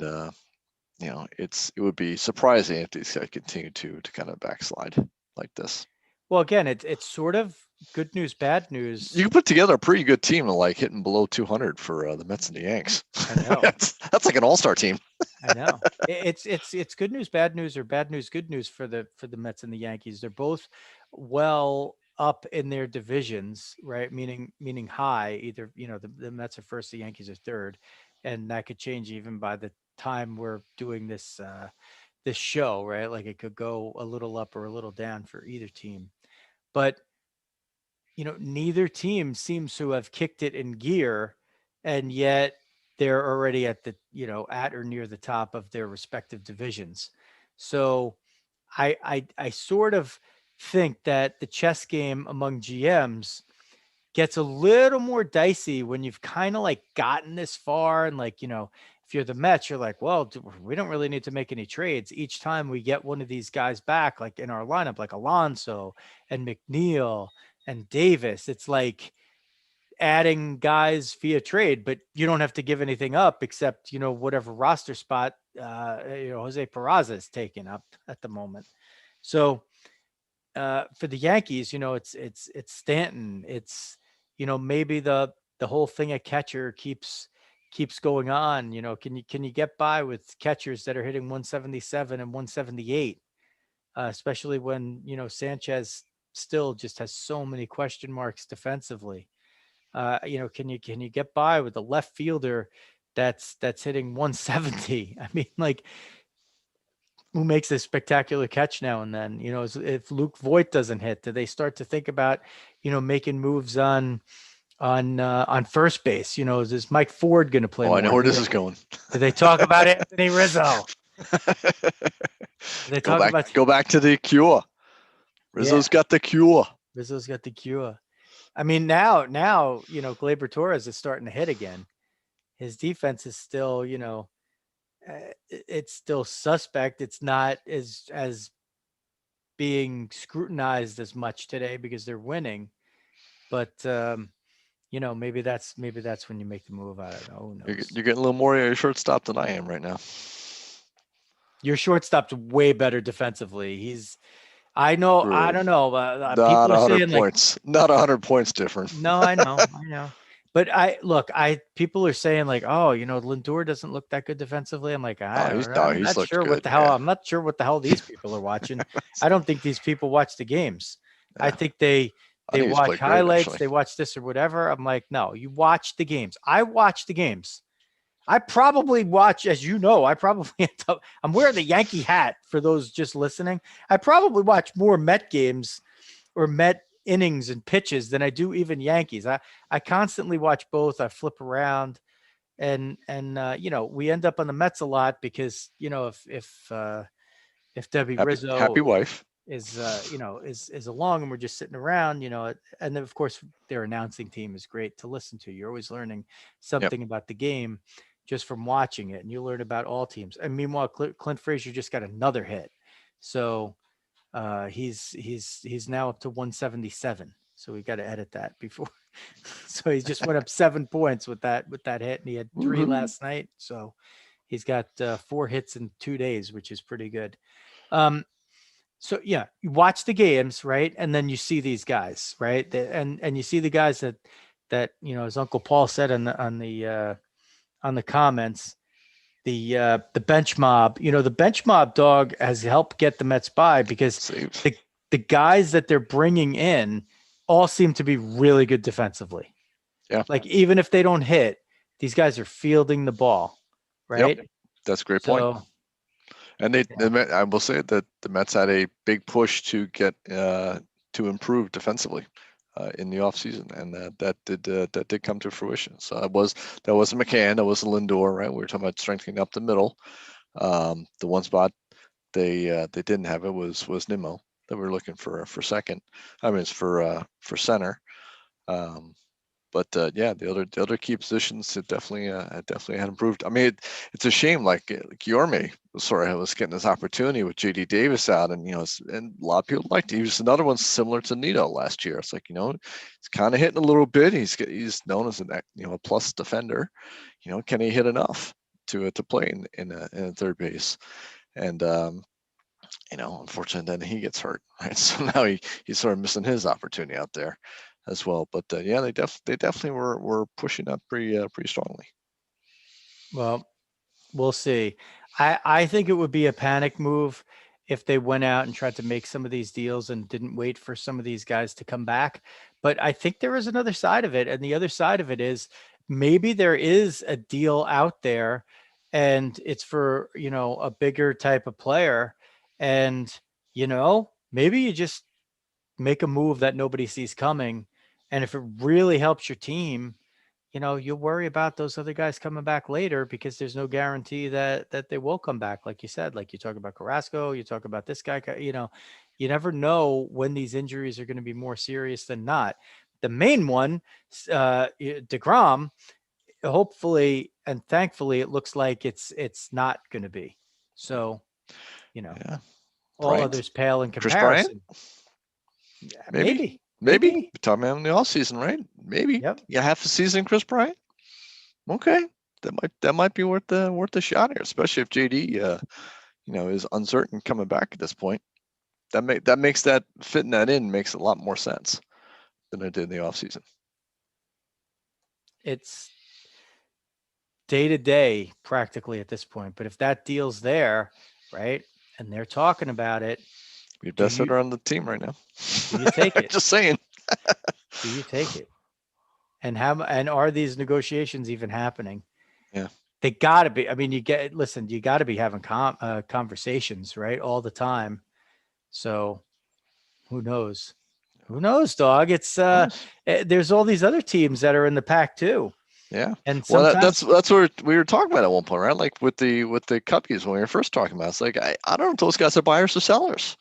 it would be surprising if these guys continue to kind of backslide like this. Well, again, it's sort of good news, bad news. You can put together a pretty good team of like hitting below 200 for the Mets and the Yanks. I know. that's like an all-star team. I know. It's good news, bad news, or bad news, good news for the Mets and the Yankees. They're both well up in their divisions, right? Meaning high. Either the Mets are first, the Yankees are third, and that could change even by the time we're doing this show, right? Like, it could go a little up or a little down for either team. But neither team seems to have kicked it in gear, and yet they're already at at or near the top of their respective divisions. So I sort of think that the chess game among GMs gets a little more dicey when you've kind of like gotten this far, and like, if you're the Mets, you're like, well, we don't really need to make any trades. Each time we get one of these guys back, like in our lineup, like Alonso and McNeil and Davis, it's like adding guys via trade, but you don't have to give anything up except, whatever roster spot, Jose Peraza is taking up at the moment. So for the Yankees, it's Stanton. It's, maybe the whole thing at catcher keeps going on. Can you get by with catchers that are hitting 177 and 178, especially when Sanchez still just has so many question marks defensively. Can you get by with a left fielder that's hitting 170? I mean, like, who makes a spectacular catch now and then. If Luke Voigt doesn't hit, do they start to think about, making moves on first base? Is Mike Ford going to play Oh, I more? know where this is going. Do they talk about Anthony Rizzo? Do they Go talk about? back to the cure. Rizzo's got the cure. Rizzo's got the cure. I mean, now, Gleyber Torres is starting to hit again. His defense is still, it's still suspect. It's not as being scrutinized as much today because they're winning. But maybe that's when you make the move. I don't know. Who knows? You're getting a little more of your shortstop than I am right now. Your shortstop's way better defensively. I know. True. I don't know. Not People are 100 saying points. Not 100 points different. No, I know. I know. But people are saying like, oh, Lindor doesn't look that good defensively. I'm like, I'm not sure good, what the hell. I'm not sure what the hell these people are watching. I don't think these people watch the games. Yeah. I think they watch highlights. Great, they watch this or whatever. I'm like, no, you watch the games. I watch the games. I probably watch, as you know, I'm wearing the Yankee hat for those just listening. I probably watch more Met games or Met innings and pitches than I do even Yankees. I constantly watch both. I flip around and we end up on the Mets a lot because, if Debbie Rizzo happy wife is along and we're just sitting around, and then of course their announcing team is great to listen to. You're always learning something about the game just from watching it, and you learn about all teams. And meanwhile, Clint Frazier just got another hit. So he's now up to 177. So we got to edit that before. So he just went up 7 points with that hit, and he had 3 last night. So he's got 4 hits in 2 days, which is pretty good. So yeah, you watch the games, right? And then you see these guys, right? And you see the guys that as Uncle Paul said on the comments, the bench mob, the bench mob dog has helped get the Mets by because the guys that they're bringing in all seem to be really good defensively. Yeah. Like even if they don't hit, these guys are fielding the ball, right? Yep. That's a great point. And I will say that the Mets had a big push to get to improve defensively in the offseason, and that did come to fruition. So that was a McCann, that was a Lindor, right? We were talking about strengthening up the middle. The one spot they didn't have it was Nimmo that we were looking for second. I mean, it's for center. But the other key positions it definitely had improved. I mean, it's a shame like Yorme was getting this opportunity with JD Davis out, and and a lot of people liked it. He was another one similar to Nito last year. It's like he's kind of hitting a little bit. He's known as a plus defender. Can he hit enough to play in a third base? And unfortunately, then he gets hurt, right? So now he's sort of missing his opportunity out there as well. But they definitely were pushing up pretty strongly. Well, we'll see. I think it would be a panic move if they went out and tried to make some of these deals and didn't wait for some of these guys to come back. But I think there is another side of it. And the other side of it is maybe there is a deal out there and it's for, a bigger type of player. And, maybe you just make a move that nobody sees coming. And if it really helps your team, you'll worry about those other guys coming back later because there's no guarantee that they will come back. Like you said, like you talk about Carrasco, you talk about this guy, you never know when these injuries are going to be more serious than not. The main one, deGrom, hopefully and thankfully, it looks like it's not going to be. So, all others pale in comparison. Yeah, maybe. Maybe. Talking about in the off season, right? Maybe. Yep. Yeah, half a season, Chris Bryant. Okay, that might be worth the shot here, especially if JD, is uncertain coming back at this point. That makes that fitting that in makes a lot more sense than it did in the off season. It's day to day practically at this point, but if that deal's there, right, and they're talking about it. Be best hitter on the team right now. Do you take it? Just saying. Do you take it? And are these negotiations even happening? Yeah. They gotta be. I mean, you gotta be having conversations, right? All the time. So who knows? Who knows, dog? It's Who knows? there's all these other teams that are in the pack too. Yeah. And Well, sometimes that's what we were talking about at one point, right? Like with the Cuppies when we were first talking about. It's like I don't know if those guys are buyers or sellers,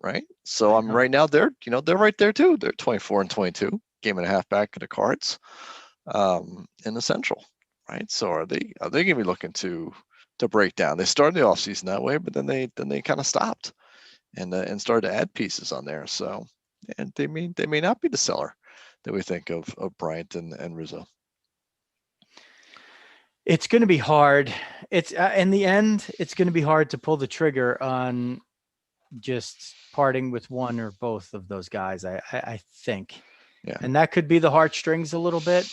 right? So I I'm know. right now they're right there too. They're 24 and 22, game and a half back of the Cards, in the Central, right? So are they going to be looking to break down? They started the offseason that way, but then they kind of stopped and started to add pieces on there. So and they may not be the seller that we think of Bryant and Rizzo. It's going to be hard. It's in the end, it's going to be hard to pull the trigger on just parting with one or both of those guys. I think, Yeah. and that could be the heartstrings a little bit.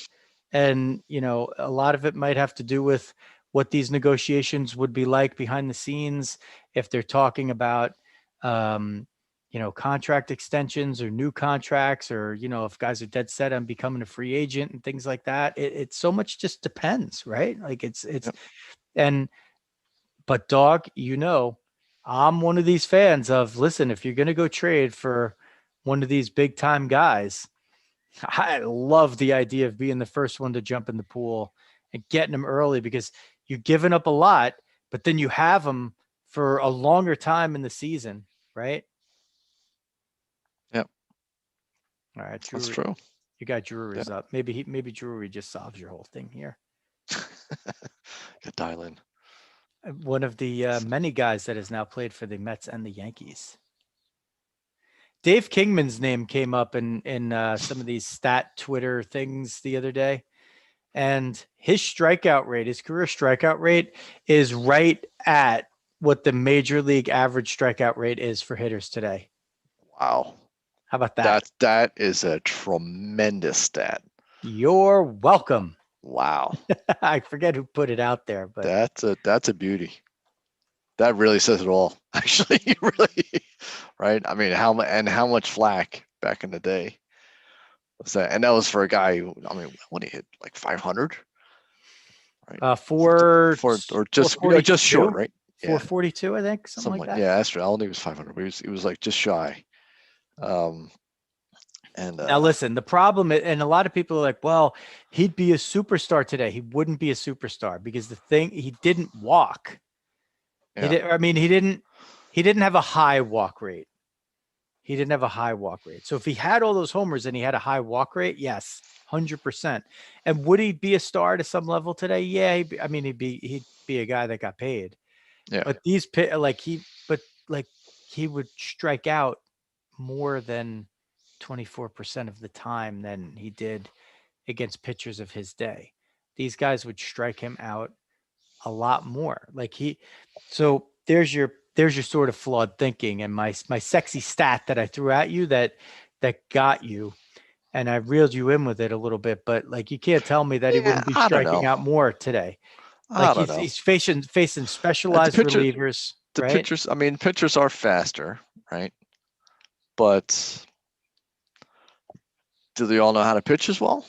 And a lot of it might have to do with what these negotiations would be like behind the scenes if they're talking about, contract extensions or new contracts, or if guys are dead set on becoming a free agent and things like that. It so much just depends, right? Like it's Yep. and but dog, I'm one of these fans of, listen, if you're going to go trade for one of these big time guys, I love the idea of being the first one to jump in the pool and getting them early, because you're giving up a lot, but then you have them for a longer time in the season, right? Yep. All right, That's Drew, true. you got Drury's Yeah. up. Maybe Drury just solves your whole thing here. Could dial in. One of the many guys that has now played for the Mets and the Yankees. Dave Kingman's name came up in some of these stat Twitter things the other day, and his career strikeout rate, is right at what the major league average strikeout rate is for hitters today. Wow. How about that? That is a tremendous stat. You're welcome. Wow. I forget who put it out there, but That's a beauty. That really says it all. Actually, really, right? I mean, how much flack back in the day was that? And that was for a guy who, I mean, what he hit like 500, right? for Or just short, right? Yeah, 442, I think, something like that. Yeah, that's true. I don't think it was 500, but he was like just shy. And Now, listen, the problem, and a lot of people are like, well, he'd be a superstar today. He wouldn't be a superstar because he didn't walk. yeah. He didn't have a high walk rate. He didn't have a high walk rate. So if he had all those homers and he had a high walk rate, yes, 100%. And would he be a star to some level today? Yeah, he'd be a guy that got paid. Yeah. But he would strike out more than 24% of the time than he did against pitchers of his day. These guys would strike him out a lot more. So there's your sort of flawed thinking, and my sexy stat that I threw at you that got you, and I reeled you in with it a little bit, but like you can't tell me that he wouldn't be I don't striking know. out more today. I Like don't know. he's facing specialized relievers. The right? pitchers, I mean, pitchers are faster, right? But do they all know how to pitch as well?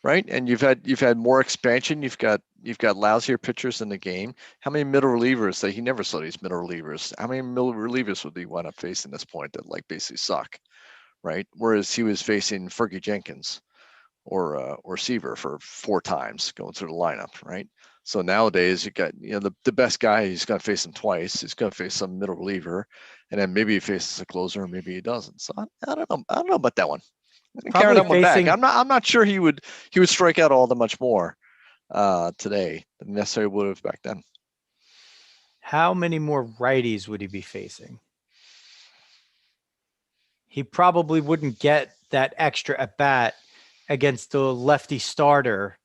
Right? And you've had more expansion. You've got lousier pitchers in the game. How many middle relievers that he never saw these middle relievers? How many middle relievers would he wind up facing at this point that like basically suck, right? Whereas he was facing Fergie Jenkins or Seaver for 4 times going through the lineup, right? So nowadays you got the best guy. He's going to face him twice. He's going to face some middle reliever, and then maybe he faces a closer, or maybe he doesn't. So I don't know. I don't know about that one. Carry that one back. I'm not sure he would strike out all that much more today than necessarily would have back then. How many more righties would he be facing? He probably wouldn't get that extra at bat against the lefty starter,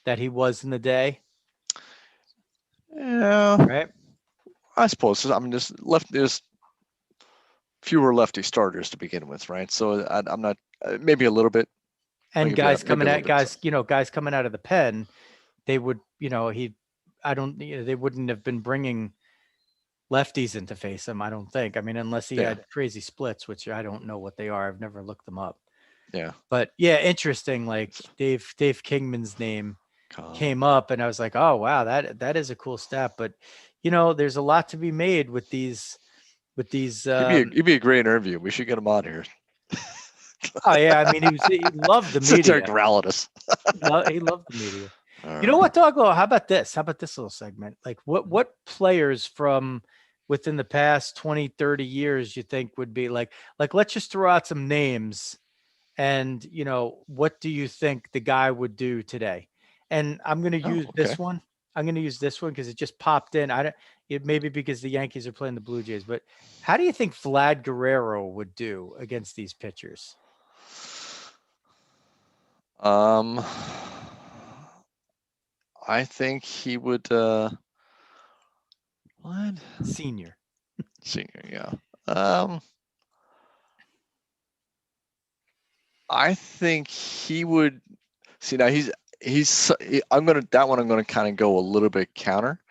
that he was in the day. Yeah, right. I suppose. I mean, there's fewer lefty starters to begin with, right? So I'm not maybe a little bit. And guys coming out of the pen, they would, they wouldn't have been bringing lefties in to face him, I don't think. I mean, unless he had crazy splits, which I don't know what they are. I've never looked them up. Yeah. But yeah, interesting. Like Dave Kingman's name came up, and I was like, oh wow, that is a cool stat. But there's a lot to be made with these He'd be a great interview. We should get him on here. Oh yeah, I mean he loved the Sit there media. growl at us. He loved the media. You know what, Doglo? How about this? How about this little segment? Like what players from within the past 20, 30 years you think would be like let's just throw out some names, and what do you think the guy would do today? And I'm going to use this one. I'm going to use this one because it just popped in. It maybe because the Yankees are playing the Blue Jays, but how do you think Vlad Guerrero would do against these pitchers? I think he would. What? Senior, yeah. I think he would. See, now I'm gonna kind of go a little bit counter,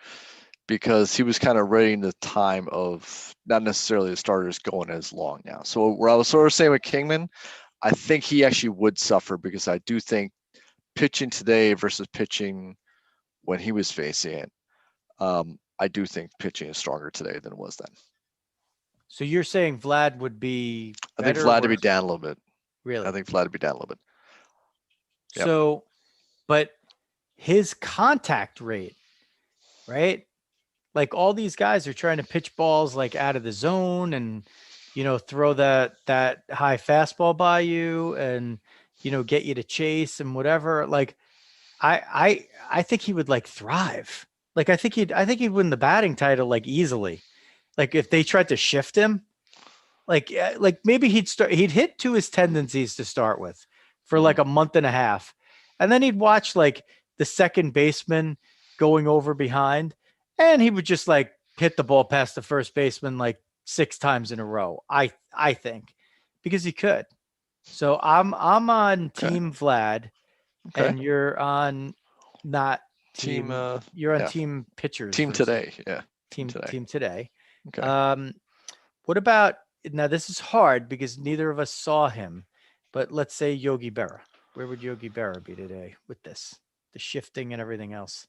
because he was kind of ready in the time of not necessarily the starters going as long now. So where I was sort of saying with Kingman, I think he actually would suffer, because I do think pitching today versus pitching when he was facing it, I do think pitching is stronger today than it was then. So you're saying Vlad would be I think Vlad to be down a little bit. Really? I think Vlad to be down a little bit. Yep. So, but his contact rate, right? Like all these guys are trying to pitch balls like out of the zone and, throw that high fastball by you and, get you to chase and whatever. Like I think he would like thrive. Like I think he'd win the batting title like easily. Like if they tried to shift him, like maybe he'd hit to his tendencies to start with for like a month and a half. And then he'd watch like the second baseman going over behind, and he would just like hit the ball past the first baseman like 6 times in a row. I think because he could. So I'm on Team Vlad, and you're on not team. You're on team pitchers. Team today, yeah. Team today. Okay. What about now? This is hard because neither of us saw him, but let's say Yogi Berra. Where would Yogi Berra be today with the shifting and everything else?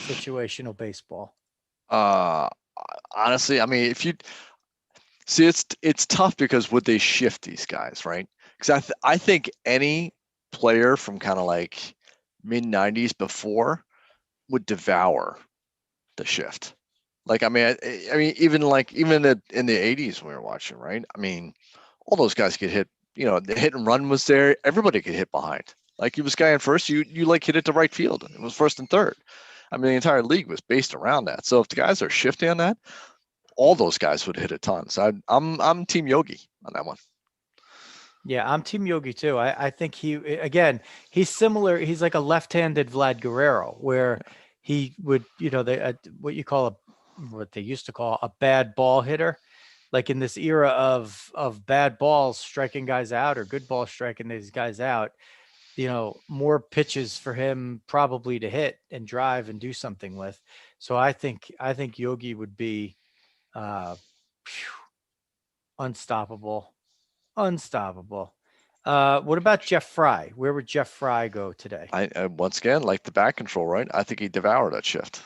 Situational baseball. Honestly, I mean, if you see, it's tough, because would they shift these guys, right? Because I think any player from kind of like mid 90s before would devour the shift. Like, I mean, even in the 80s when we were watching, right? I mean, all those guys could hit. The hit and run was there. Everybody could hit behind. Like, you was guy in first, you like hit it to right field. It was first and third. I mean, the entire league was based around that. So if the guys are shifting on that, all those guys would hit a ton. So I'm Team Yogi on that one. Yeah, I'm Team Yogi too. I think he's similar. He's like a left-handed Vlad Guerrero, where he would, what they used to call a bad ball hitter. Like in this era of bad balls striking guys out or good balls striking these guys out, more pitches for him probably to hit and drive and do something with. So I think Yogi would be unstoppable. What about Jeff Fry? Where would Jeff Fry go today? I once again, like the back control, right? I think he'd devour that shift.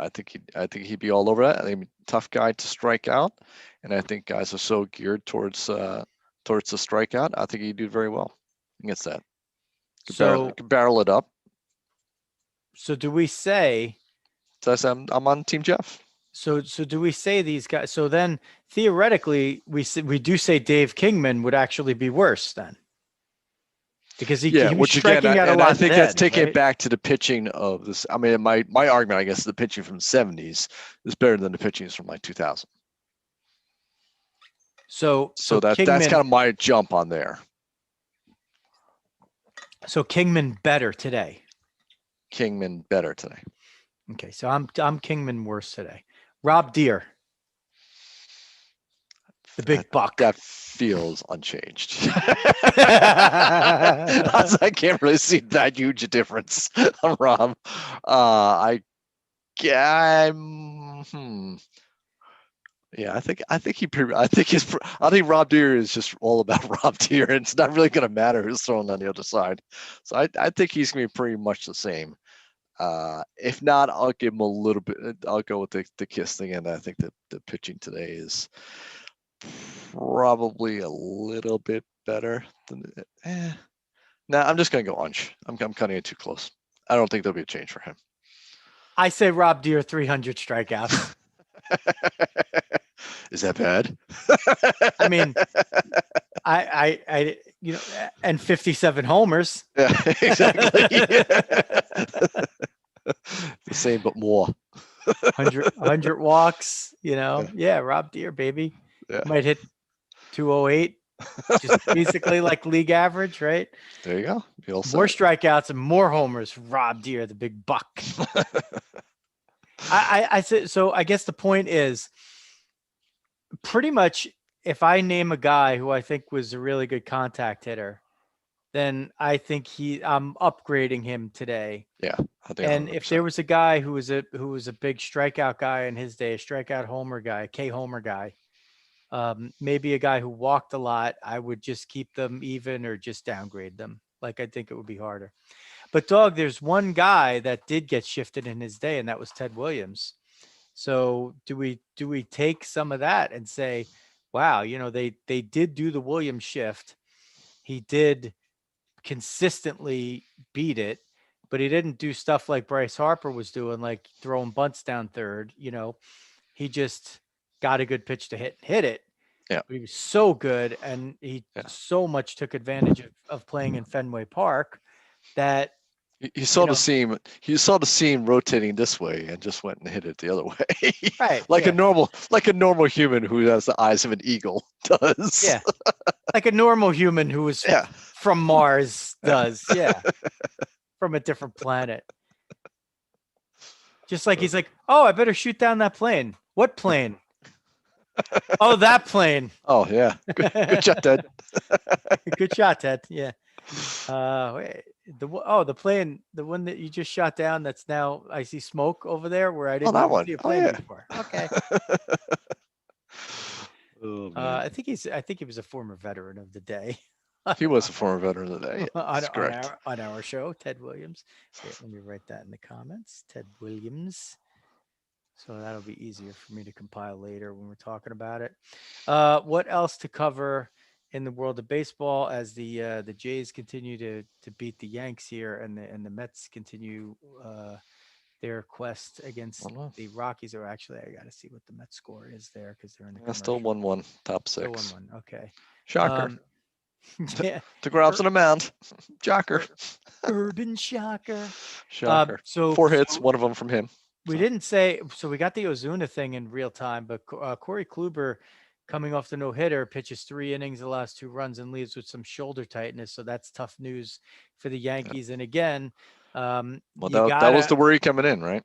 I think he'd be all over that. I think he'd be a tough guy to strike out, and I think guys are so geared towards the strikeout. I think he'd do very well against that. Could barrel it up. So do we say? So I'm on Team Jeff. So do we say these guys? So then theoretically, we do say Dave Kingman would actually be worse then, because he was striking out a lot. I think that's taking it back to the pitching of this. I mean, my argument, I guess, the pitching from the 70s is better than the pitching from like 2000. So that's kind of my jump on there. So Kingman better today. Okay, so I'm Kingman worse today. Rob Deere, the big buck. That feels unchanged. I can't really see that huge a difference, Rob. I think Rob Deere is just all about Rob Deere, and it's not really going to matter who's throwing on the other side. So I think he's going to be pretty much the same. If not, I'll give him a little bit. I'll go with the Kiss thing, and I think that the pitching today is probably a little bit better than. No, I'm just gonna go Unch. I'm cutting it too close. I don't think there'll be a change for him. I say Rob Deere 300 strikeouts. Is that bad? I mean, I and 57 homers. Yeah, exactly. The same, but more. 100 walks, Yeah, Rob Deere, baby. Yeah. Might hit 208, just basically like league average, right? There you go. More strikeouts and more homers. Rob Deere, the big buck. I said so. I guess the point is pretty much if I name a guy who I think was a really good contact hitter, then I think I'm upgrading him today. Yeah, I think. And 100%. if there was a guy who was a big strikeout guy in his day, a strikeout homer guy, a K homer guy, maybe a guy who walked a lot, I would just keep them even or just downgrade them. Like I think it would be harder. But Dog, there's one guy that did get shifted in his day, and that was Ted Williams. So do we take some of that and say, wow, they did do the Williams shift. He did consistently beat it, but he didn't do stuff like Bryce Harper was doing, like throwing bunts down third. He just got a good pitch to hit it. Yeah. He was so good, and he so much took advantage of playing in Fenway Park that you saw the seam. You saw the seam rotating this way and just went and hit it the other way. Right. like a normal human who has the eyes of an eagle does. Yeah. Like a normal human who was from Mars does. Yeah. From a different planet. Just like he's like, oh, I better shoot down that plane. What plane? Oh, that plane. Oh, yeah. Good shot, Ted. Good shot, Ted. Yeah. Wait, the plane, the one that you just shot down. That's now I see smoke over there where I didn't see a plane before. Okay. Oh, I think he was a former veteran of the day. He was a former veteran of the day. On our show, Ted Williams. Okay, let me write that in the comments. Ted Williams. So that'll be easier for me to compile later when we're talking about it. What else to cover in the world of baseball as the Jays continue to beat the Yanks here, and the Mets continue their quest against the Rockies? Or actually, I got to see what the Mets score is there because they're in the still 1-1, top six. Still 1-1. Okay. Shocker. Yeah. DeGrom's on the mound. Shocker. Urban shocker. Shocker. So 4 hits, one of them from him. We didn't say, so we got the Ozuna thing in real time, but Corey Kluber, coming off the no-hitter, pitches 3 innings, the last 2 runs, and leaves with some shoulder tightness. So that's tough news for the Yankees. And again, that was the worry coming in, right?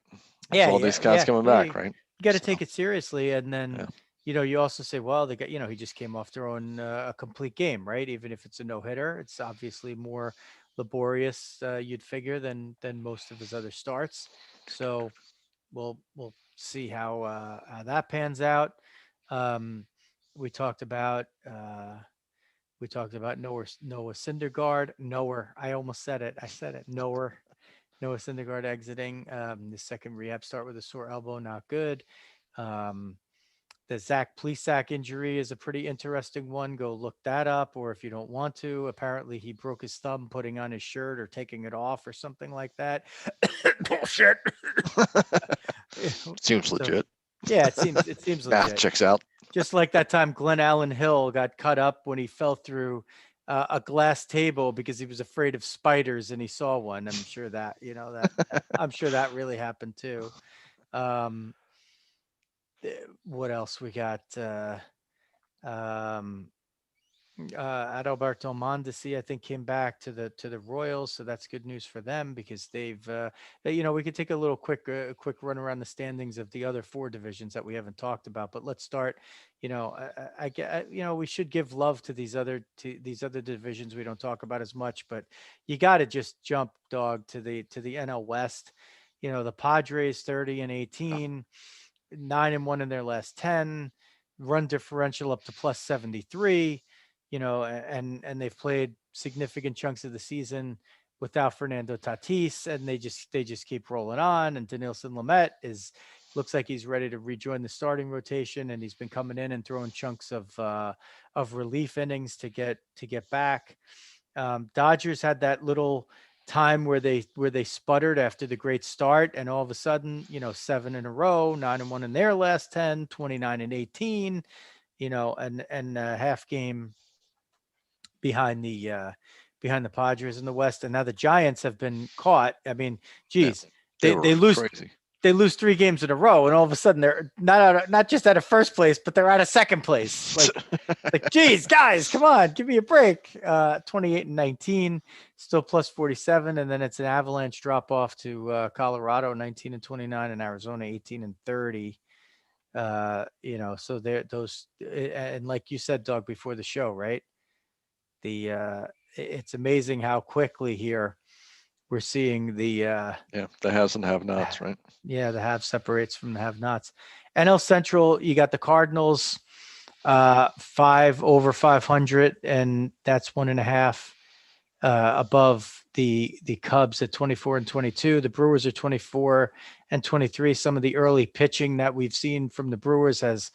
Yeah. All these guys coming back, right? You got to take it seriously. And then, you also say, well, they got, he just came off throwing a complete game, right? Even if it's a no-hitter, it's obviously more laborious, you'd figure, than most of his other starts. So we'll see how that pans out. We talked about Noah Syndergaard. I almost said it. I said it. Noah Syndergaard exiting. The second rehab start with a sore elbow, not good. The Zach Plesac injury is a pretty interesting one. Go look that up, or if you don't want to, apparently he broke his thumb putting on his shirt or taking it off or something like that. Bullshit. Seems legit. Yeah, it seems legit. Math checks out. Just like that time Glenn Allen Hill got cut up when he fell through a glass table because he was afraid of spiders and he saw one. I'm sure that I'm sure that really happened too. What else we got? Adalberto Mondesi, I think, came back to the Royals, so that's good news for them because they've we could take a little quick run around the standings of the other 4 divisions that we haven't talked about. But let's start. We should give love to these other divisions we don't talk about as much, but you got to just jump, Dog, to the NL West. The Padres 30-18. 9-1 in their last 10, run differential up to plus 73, and they've played significant chunks of the season without Fernando Tatis, and they just keep rolling on. And Dinelson Lamet looks like he's ready to rejoin the starting rotation, and he's been coming in and throwing chunks of relief innings to get back. Dodgers had that little time where they sputtered after the great start, and all of a sudden, 7 in a row, 9-1 in their last 10, 29-18, and a half game behind the Padres in the West. And now the Giants have been caught. I mean, geez, they lose crazy. They lose 3 games in a row, and all of a sudden they're not just out of first place, but they're out of second place. Like, geez, guys, come on, give me a break. 28-19, still plus 47, and then it's an avalanche drop off to Colorado, 19-29, and Arizona, 18-30. So they're those, and like you said, Doug, before the show, right? It's amazing how quickly here we're seeing the haves and have-nots, right? Yeah, the have separates from the have-nots. NL Central, you got the Cardinals, 5 over 500, and that's 1.5 above the Cubs at 24-22. The Brewers are 24-23. Some of the early pitching that we've seen from the Brewers has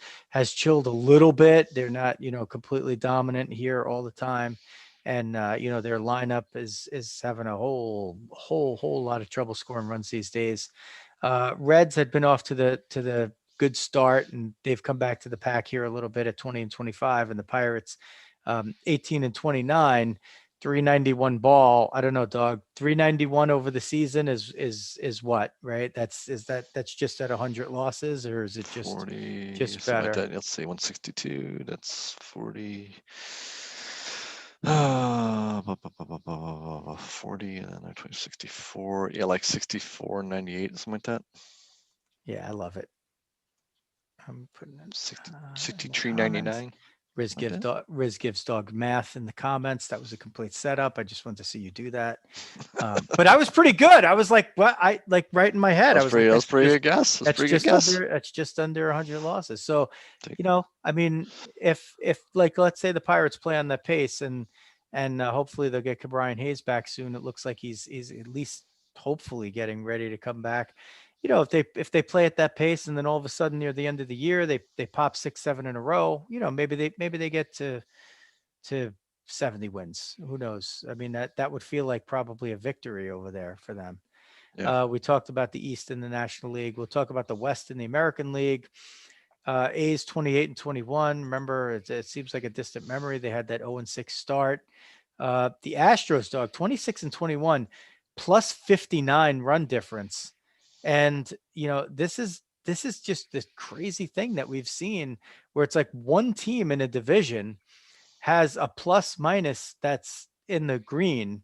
chilled a little bit. They're not, completely dominant here all the time. And, their lineup is having a whole lot of trouble scoring runs these days. Reds had been off to the good start, and they've come back to the pack here a little bit at 20-25, and the Pirates, 18-29, 391 ball. I don't know, Dog. 391 over the season is what, right? That's just at 100 losses, or is it just 40, better? Like let's see, 162. That's 40. 40 and then 2064. Yeah, like 64-98, something like that. Yeah, I love it. I'm putting it 63-99. Riz gives Dog math in the comments. That was a complete setup. I just wanted to see you do that. But I was pretty good. I was like, what? I like right in my head. That's pretty good guess. That's just under 100 losses. So, I mean, if like, let's say the Pirates play on that pace, and hopefully they'll get Brian Hayes back soon. It looks like he's at least hopefully getting ready to come back. If they play at that pace, and then all of a sudden near the end of the year they pop 6-7 in a row, maybe they get to 70 wins. Who knows? I mean, that would feel like probably a victory over there for them. Yeah. We talked about the East in the National League. We'll talk about the West in the American League. A's 28-21. Remember, it seems like a distant memory. They had that 0-6 start. The Astros, Dog, 26-21, plus 59 run difference. And, this is just this crazy thing that we've seen where it's like one team in a division has a plus minus that's in the green,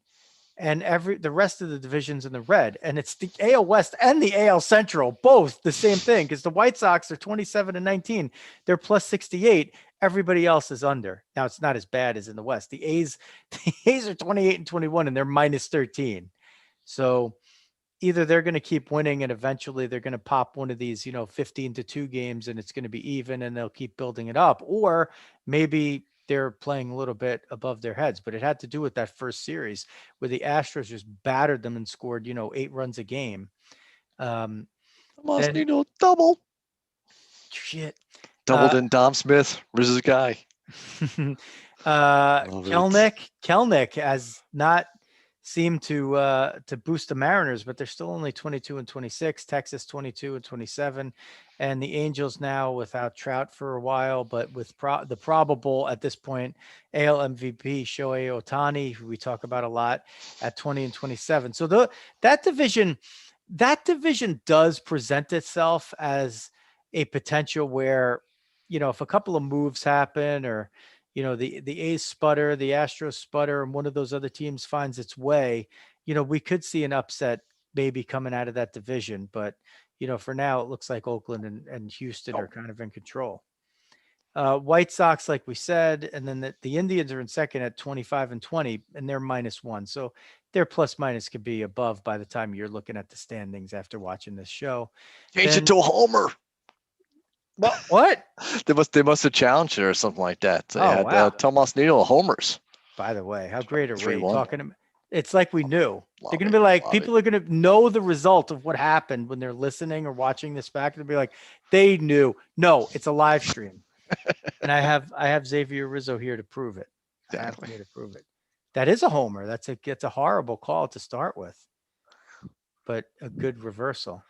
and the rest of the division's in the red. And it's the AL West and the AL Central, both the same thing, because the White Sox are 27-19. They're plus 68. Everybody else is under. Now, it's not as bad as in the West. The A's are 28-21, and they're minus 13. So either they're going to keep winning, and eventually they're going to pop one of these, 15-2 games, and it's going to be even, and they'll keep building it up. Or maybe they're playing a little bit above their heads. But it had to do with that first series where the Astros just battered them and scored, 8 runs a game. Double. Shit. Doubled in Dom Smith, Riz's guy. Kelnick has not seemed to boost the Mariners, but they're still only 22-26. Texas 22-27, and the Angels now without Trout for a while, but with the probable at this point AL MVP Shohei Ohtani, who we talk about a lot, at 20-27. So that division does present itself as a potential where, if a couple of moves happen, or the A's sputter, the Astros sputter, and one of those other teams finds its way, we could see an upset maybe coming out of that division. But, for now, it looks like Oakland and Houston are kind of in control. White Sox, like we said, and then the Indians are in second at 25-20, and they're -1. So their plus minus could be above by the time you're looking at the standings after watching this show. Change it to a homer. What? They must have challenged it or something like that. They had wow. Tomas Nido homers. By the way, how great are we talking? It's like we knew. They're Love going it, to be like, love people are going to know the result of what happened when they're listening or watching this back. They'll be like, they knew. No, it's a live stream. And I have Xavier Rizzo here to prove it. I have Exactly. here to prove it. That is a homer. That's a horrible call to start with, but a good reversal.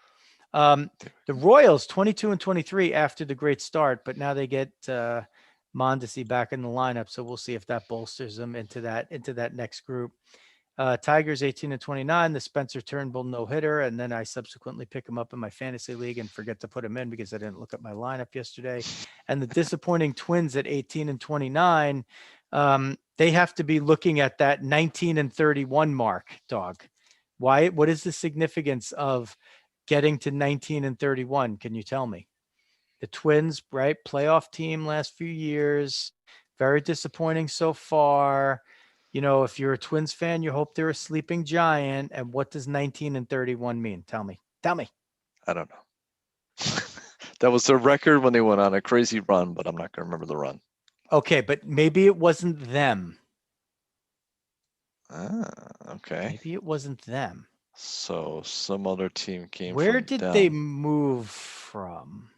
The Royals 22 and 23 after the great start, but now they get Mondesi back in the lineup. So we'll see if that bolsters them into that next group. Tigers 18 and 29, the Spencer Turnbull no hitter. And then I subsequently pick him up in my fantasy league and forget to put him in because I didn't look at my lineup yesterday. And the disappointing Twins at 18 and 29, they have to be looking at that 19 and 31 mark, Dog. Why? What is the significance of getting to 19 and 31? Can you tell me? The Twins, right? Playoff team last few years, very disappointing so far. You know, if you're a Twins fan, you hope they're a sleeping giant. And what does 19 and 31 mean? Tell me. I don't know. That was their record when they went on a crazy run, but I'm not going to remember the run. Okay, but maybe it wasn't them. Okay. Maybe it wasn't them. So some other team came Where from did them. they move from?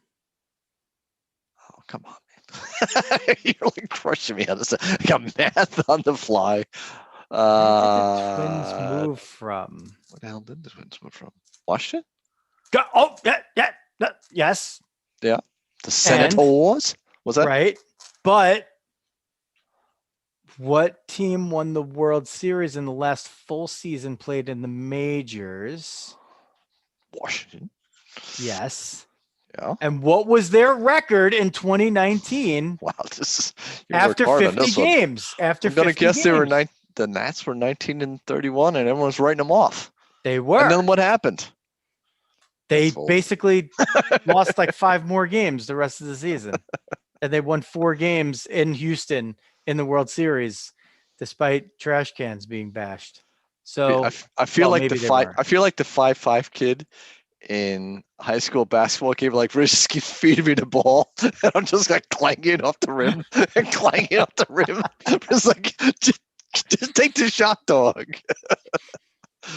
Oh, come on, man. You're like crushing me on this. I got math on the fly. Where did the Twins move from? Where the hell did the Twins move from? Washington? Yes. Yeah. The Senators? Was that? Right. But what team won the World Series in the last full season played in the majors? Washington. Yes. Yeah. And what was their record in 2019? Wow, this is after 50 games. After I'm gonna guess games. they were the Nats were 19 and 31, and everyone's writing them off. They were. And then what happened? They basically lost like 5 more games the rest of the season. And they won 4 games in Houston in the World Series, despite trash cans being bashed. So I feel like the 5'5" kid in high school basketball game, like Riz just keeps feeding me the ball, and I'm just like clanging off the rim and clanging off the rim. It's like just take the shot, dog.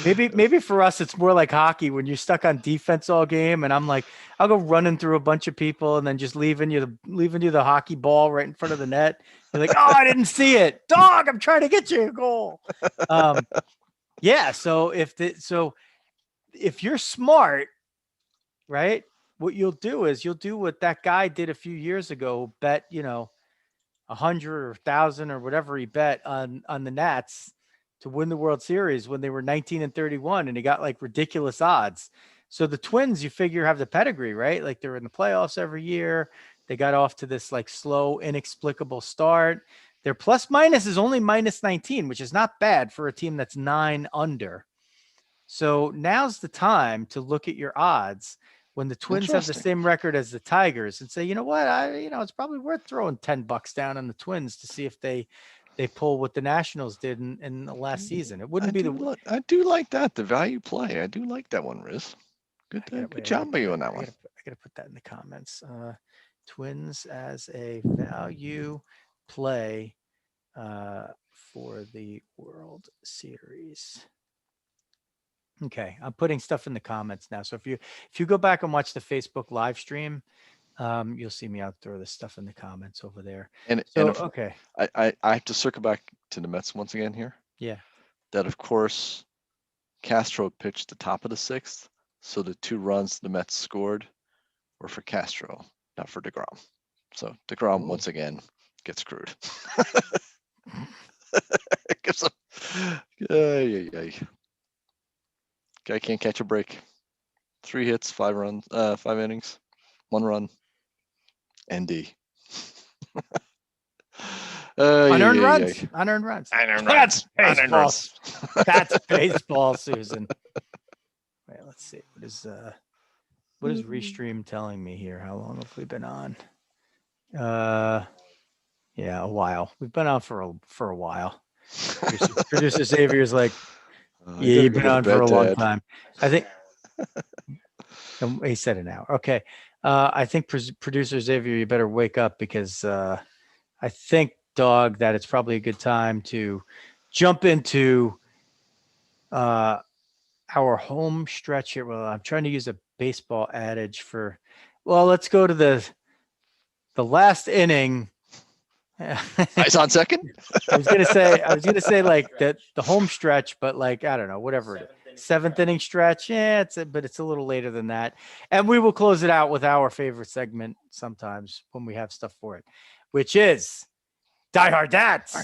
Maybe for us it's more like hockey when you're stuck on defense all game, and I'm like, I'll go running through a bunch of people and then just leaving you the hockey ball right in front of the net. You're like, oh, I didn't see it, dog. I'm trying to get you a goal. Yeah. So if you're smart, right, what you'll do is you'll do what that guy did a few years ago. Bet 100 or 1,000 or whatever he bet on the Nats to win the World Series when they were 19 and 31, and he got like ridiculous odds. So the Twins, you figure, have the pedigree, right? Like they're in the playoffs every year. They got off to this like slow, inexplicable start. Their plus minus is only minus 19, which is not bad for a team that's 9 under. So now's the time to look at your odds when the Twins have the same record as the Tigers and say, you know what, it's probably worth throwing $10 down on the Twins to see if they pull what the Nationals did in the last season. It wouldn't I do like that, the value play. I do like that one, Riz. Good job by you on that one. I gotta put that in the comments. Twins as a value play for the World Series. Okay, I'm putting stuff in the comments now. So if you go back and watch the Facebook live stream, you'll see me out throw this stuff in the comments over there. Okay. I have to circle back to the Mets once again here. Yeah. That of course Castro pitched the top of the 6th, so the 2 runs the Mets scored were for Castro, not for deGrom. So deGrom once again gets screwed. Guy can't catch a break. 3 hits, 5 runs, 5 innings, 1 run. ND. Unearned runs. That's baseball. That's baseball, Susan. Wait, let's see. What is Restream telling me here? How long have we been on? Yeah, a while. We've been on for a while. Producer Xavier's like, yeah, you've been on for a long time. I think he said an hour. Okay. I think producer Xavier, you better wake up because I think, Dog, that it's probably a good time to jump into uh, our home stretch here. Well, I'm trying to use a baseball adage for. Well, let's go to the last inning. Ice on second. I was gonna say like the home stretch, but like I don't know, whatever it is. Seventh inning stretch. Yeah, but it's a little later than that. And we will close it out with our favorite segment sometimes when we have stuff for it, which is Die Hard Dads.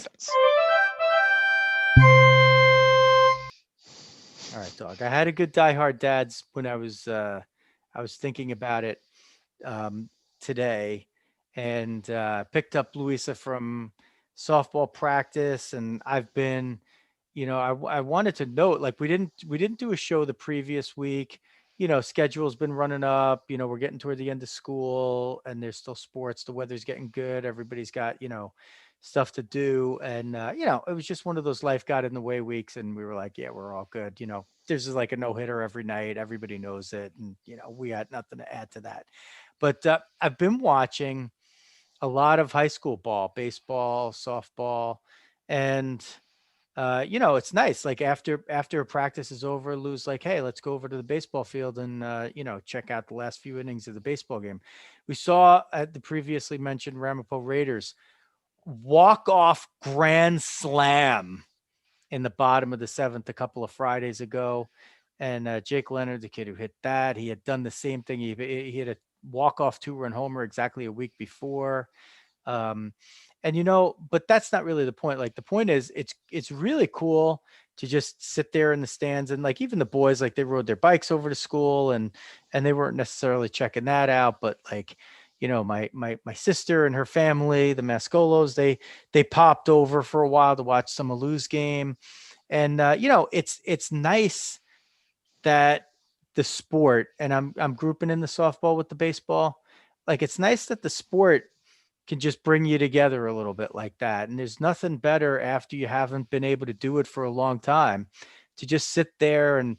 All right, dog. I had a good Die Hard Dads when I was thinking about it um, today, and picked up Louisa from softball practice, and I've been, I wanted to note like we didn't do a show the previous week. Schedule's been running up. We're getting toward the end of school, and there's still sports. The weather's getting good. Everybody's got stuff to do, and it was just one of those life got in the way weeks, and we were like, yeah, we're all good. There's just like a no hitter every night. Everybody knows it, and we got nothing to add to that. But I've been watching a lot of high school ball, baseball, softball, and it's nice. Like after a practice is over, Lou's like, "Hey, let's go over to the baseball field and check out the last few innings of the baseball game." We saw at the previously mentioned Ramapo Raiders walk off grand slam in the bottom of the seventh a couple of Fridays ago. And Jake Leonard, the kid who hit that, he had done the same thing. He had a walk-off two-run homer exactly a week before. Um, and but that's not really the point. Like the point is it's really cool to just sit there in the stands, and like even the boys, like they rode their bikes over to school, and they weren't necessarily checking that out, but like my sister and her family, the Mascolos, they popped over for a while to watch some of Lou's game. And it's nice that the sport, and I'm grouping in the softball with the baseball, like it's nice that the sport can just bring you together a little bit like that. And there's nothing better after you haven't been able to do it for a long time to just sit there and,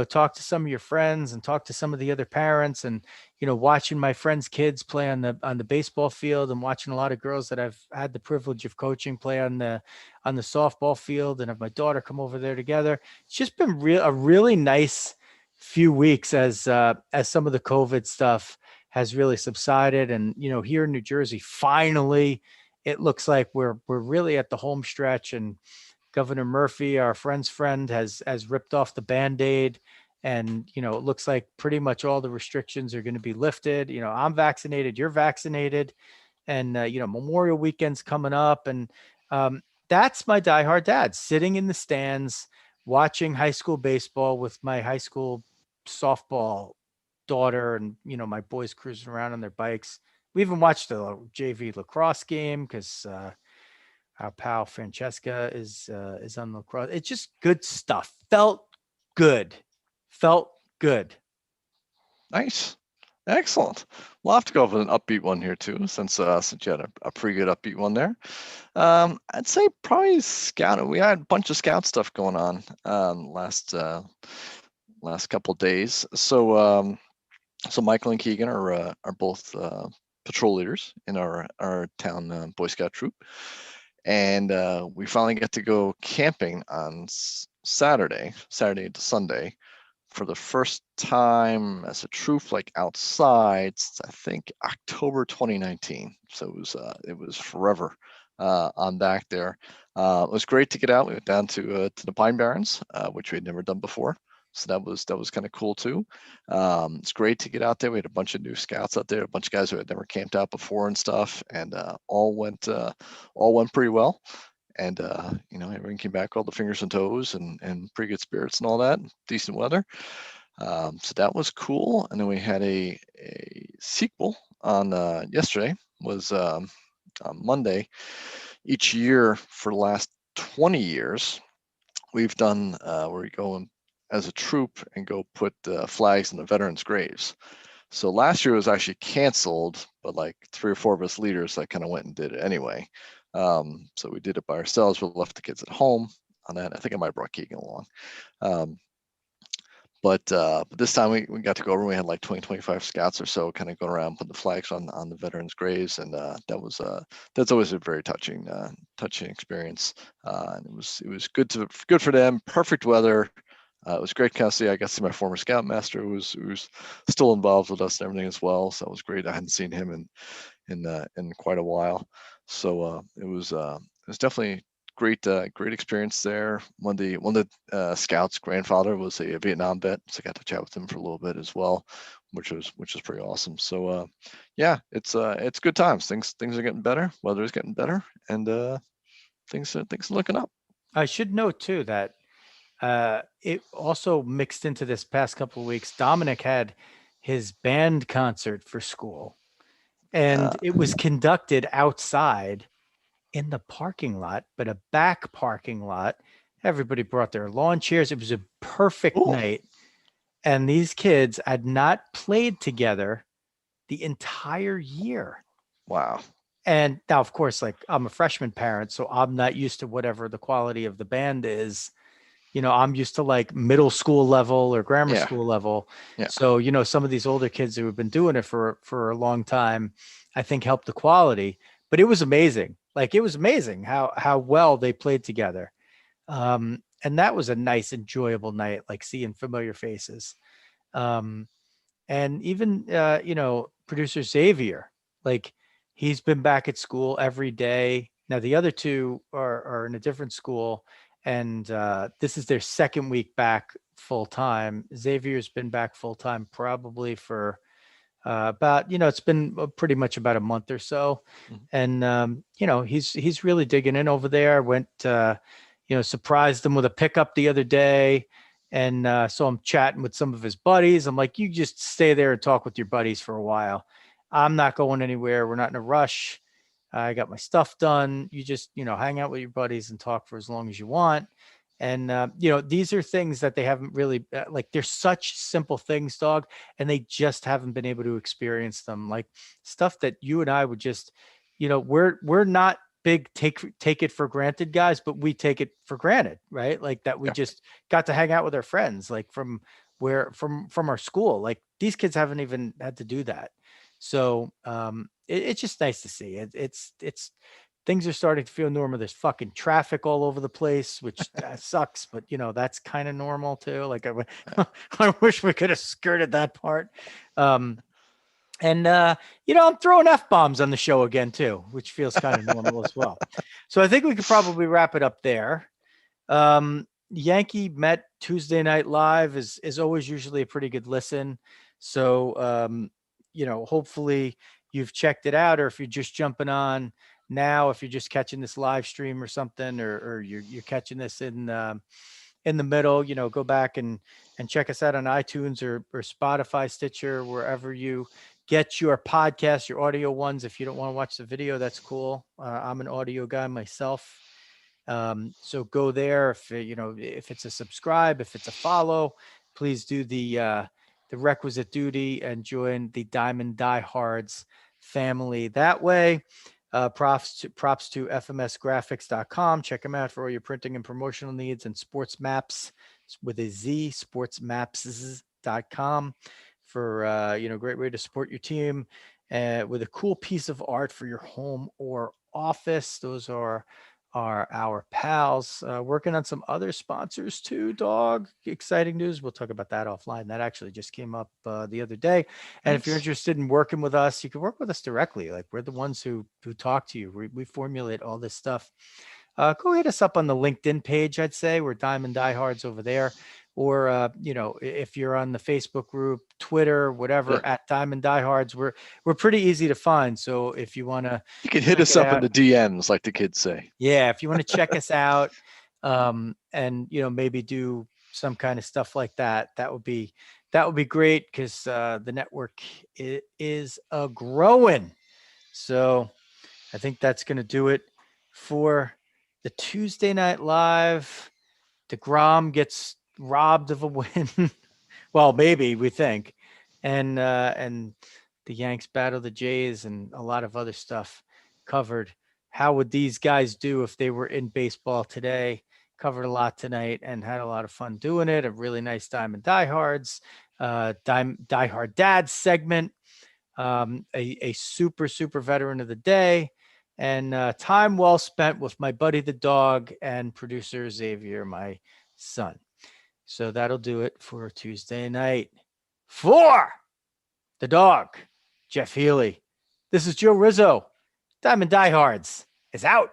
talk to some of your friends and talk to some of the other parents, and, watching my friends' kids play on the baseball field, and watching a lot of girls that I've had the privilege of coaching play on the softball field, and have my daughter come over there together. It's just been a really nice few weeks as some of the COVID stuff has really subsided. And here in New Jersey, finally it looks like we're really at the home stretch, and Governor Murphy, our friend's friend, has ripped off the Band-Aid, and it looks like pretty much all the restrictions are going to be lifted. I'm vaccinated, you're vaccinated, and Memorial Weekend's coming up, and that's my diehard dad sitting in the stands watching high school baseball with my high school softball daughter, and my boys cruising around on their bikes. We even watched a JV lacrosse game because our pal Francesca is on lacrosse. It's just good stuff. Felt good. Felt good. Nice. Excellent. We'll have to go with an upbeat one here too, since you had a pretty good upbeat one there. I'd say probably scout. We had a bunch of scout stuff going on last couple of days. So Michael and Keegan are both patrol leaders in our town Boy Scout troop, and we finally got to go camping on Saturday to Sunday, for the first time as a troop, like outside, since I think October 2019. So it was forever on back there. It was great to get out. We went down to the Pine Barrens, which we had never done before. So that was kind of cool too. It's great to get out there. We had a bunch of new scouts out there, a bunch of guys who had never camped out before and stuff, and all went pretty well. And everyone came back all the fingers and toes, and pretty good spirits and all that, decent weather. So that was cool. And then we had a sequel on yesterday, was on Monday. Each year for the last 20 years, we've done where we go as a troop and go put flags in the veterans' graves. So last year was actually canceled, but like 3 or 4 of us leaders that kind of went and did it anyway. So we did it by ourselves. We left the kids at home on that. I think I might have brought Keegan along. But this time we got to go over. We had like 25 scouts or so, kind of going around putting the flags on the veterans' graves, and that's always a very touching experience. And it was good for them. Perfect weather. It was great kind of see. I got to see my former scoutmaster who's still involved with us and everything as well. So it was great. I hadn't seen him in quite a while. So it was definitely great experience there. One of the scouts' grandfather was a Vietnam vet, so I got to chat with him for a little bit as well, which was pretty awesome. So yeah, it's good times. Things are getting better. Weather is getting better, and things are looking up. I should note too that it also mixed into this past couple of weeks. Dominic had his band concert for school, Uh, and it was conducted outside in the parking lot, but a back parking lot. Everybody brought their lawn chairs. It was a perfect cool. night. And these kids had not played together the entire year. Wow. And now, of course, like I'm a freshman parent, so I'm not used to whatever the quality of the band is. I'm used to like middle school level or grammar Yeah. school level. Yeah. So, some of these older kids who have been doing it for a long time, I think helped the quality. But it was amazing. Like it was amazing how well they played together. And that was a nice, enjoyable night, like seeing familiar faces. Um, and even producer Xavier, like he's been back at school every day. Now the other two are in a different school, and this is their second week back full time. Xavier's been back full time probably for about it's been pretty much about a month or so, Mhm. and he's really digging in over there. Went surprised him with a pickup the other day, and so I'm chatting with some of his buddies. I'm like, you just stay there and talk with your buddies for a while. I'm not going anywhere. We're not in a rush. I got my stuff done. You just hang out with your buddies and talk for as long as you want. And these are things that they haven't really like. They're such simple things, dog, and they just haven't been able to experience them. Like stuff that you and I would just, we're not big take it for granted guys, but we take it for granted, right? Like that we Yeah. just got to hang out with our friends, like from our school. Like these kids haven't even had to do that. So it's just nice to see. It's things are starting to feel normal. There's fucking traffic all over the place, which sucks, but that's kind of normal too. Like I wish we could have skirted that part. Um, and I'm throwing F bombs on the show again too, which feels kind of normal as well. So I think we could probably wrap it up there. Yankee Met Tuesday Night Live is always usually a pretty good listen. So hopefully you've checked it out, or if you're just jumping on now, if you're just catching this live stream or something, or you're catching this in the middle, go back and check us out on iTunes or Spotify, Stitcher, wherever you get your podcasts, your audio ones. If you don't want to watch the video, that's cool. I'm an audio guy myself. So go there. If it's a subscribe, if it's a follow, please do the requisite duty and join the Diamond Diehards family that way. Props to fmsgraphics.com. Check them out for all your printing and promotional needs, and sports maps with a Z, sportsmaps.com for great way to support your team with a cool piece of art for your home or office. Those are our pals. Working on some other sponsors too, dog. Exciting news. We'll talk about that offline. That actually just came up the other day. And if you're Nice. interested in working with us, you can work with us directly. Like we're the ones who talk to you. We formulate all this stuff. Go hit us up on the LinkedIn page. I'd say we're Diamond Diehards over there. Or if you're on the Facebook group, Twitter, Yeah. whatever, at Diamond Diehards, we're pretty easy to find. So if you want to You can hit check us it up in out, the DMs, like the kids say. yeah, if you want to check us out, and maybe do some kind of stuff like that, that would be great, because the network is a growing. So I think that's going to do it for the Tuesday Night Live. deGrom gets robbed of a win. Well, maybe we think, and the Yanks battle the Jays and a lot of other stuff covered. How would these guys do if they were in baseball today? Covered a lot tonight and had a lot of fun doing it. A really nice Diamond Diehards, Diehard Dads segment, a super, super veteran of the day, and time well spent with my buddy the dog and producer Xavier, my son. So that'll do it for Tuesday night. For the dog, Jeff Healy. This is Joe Rizzo. Diamond Diehards is out.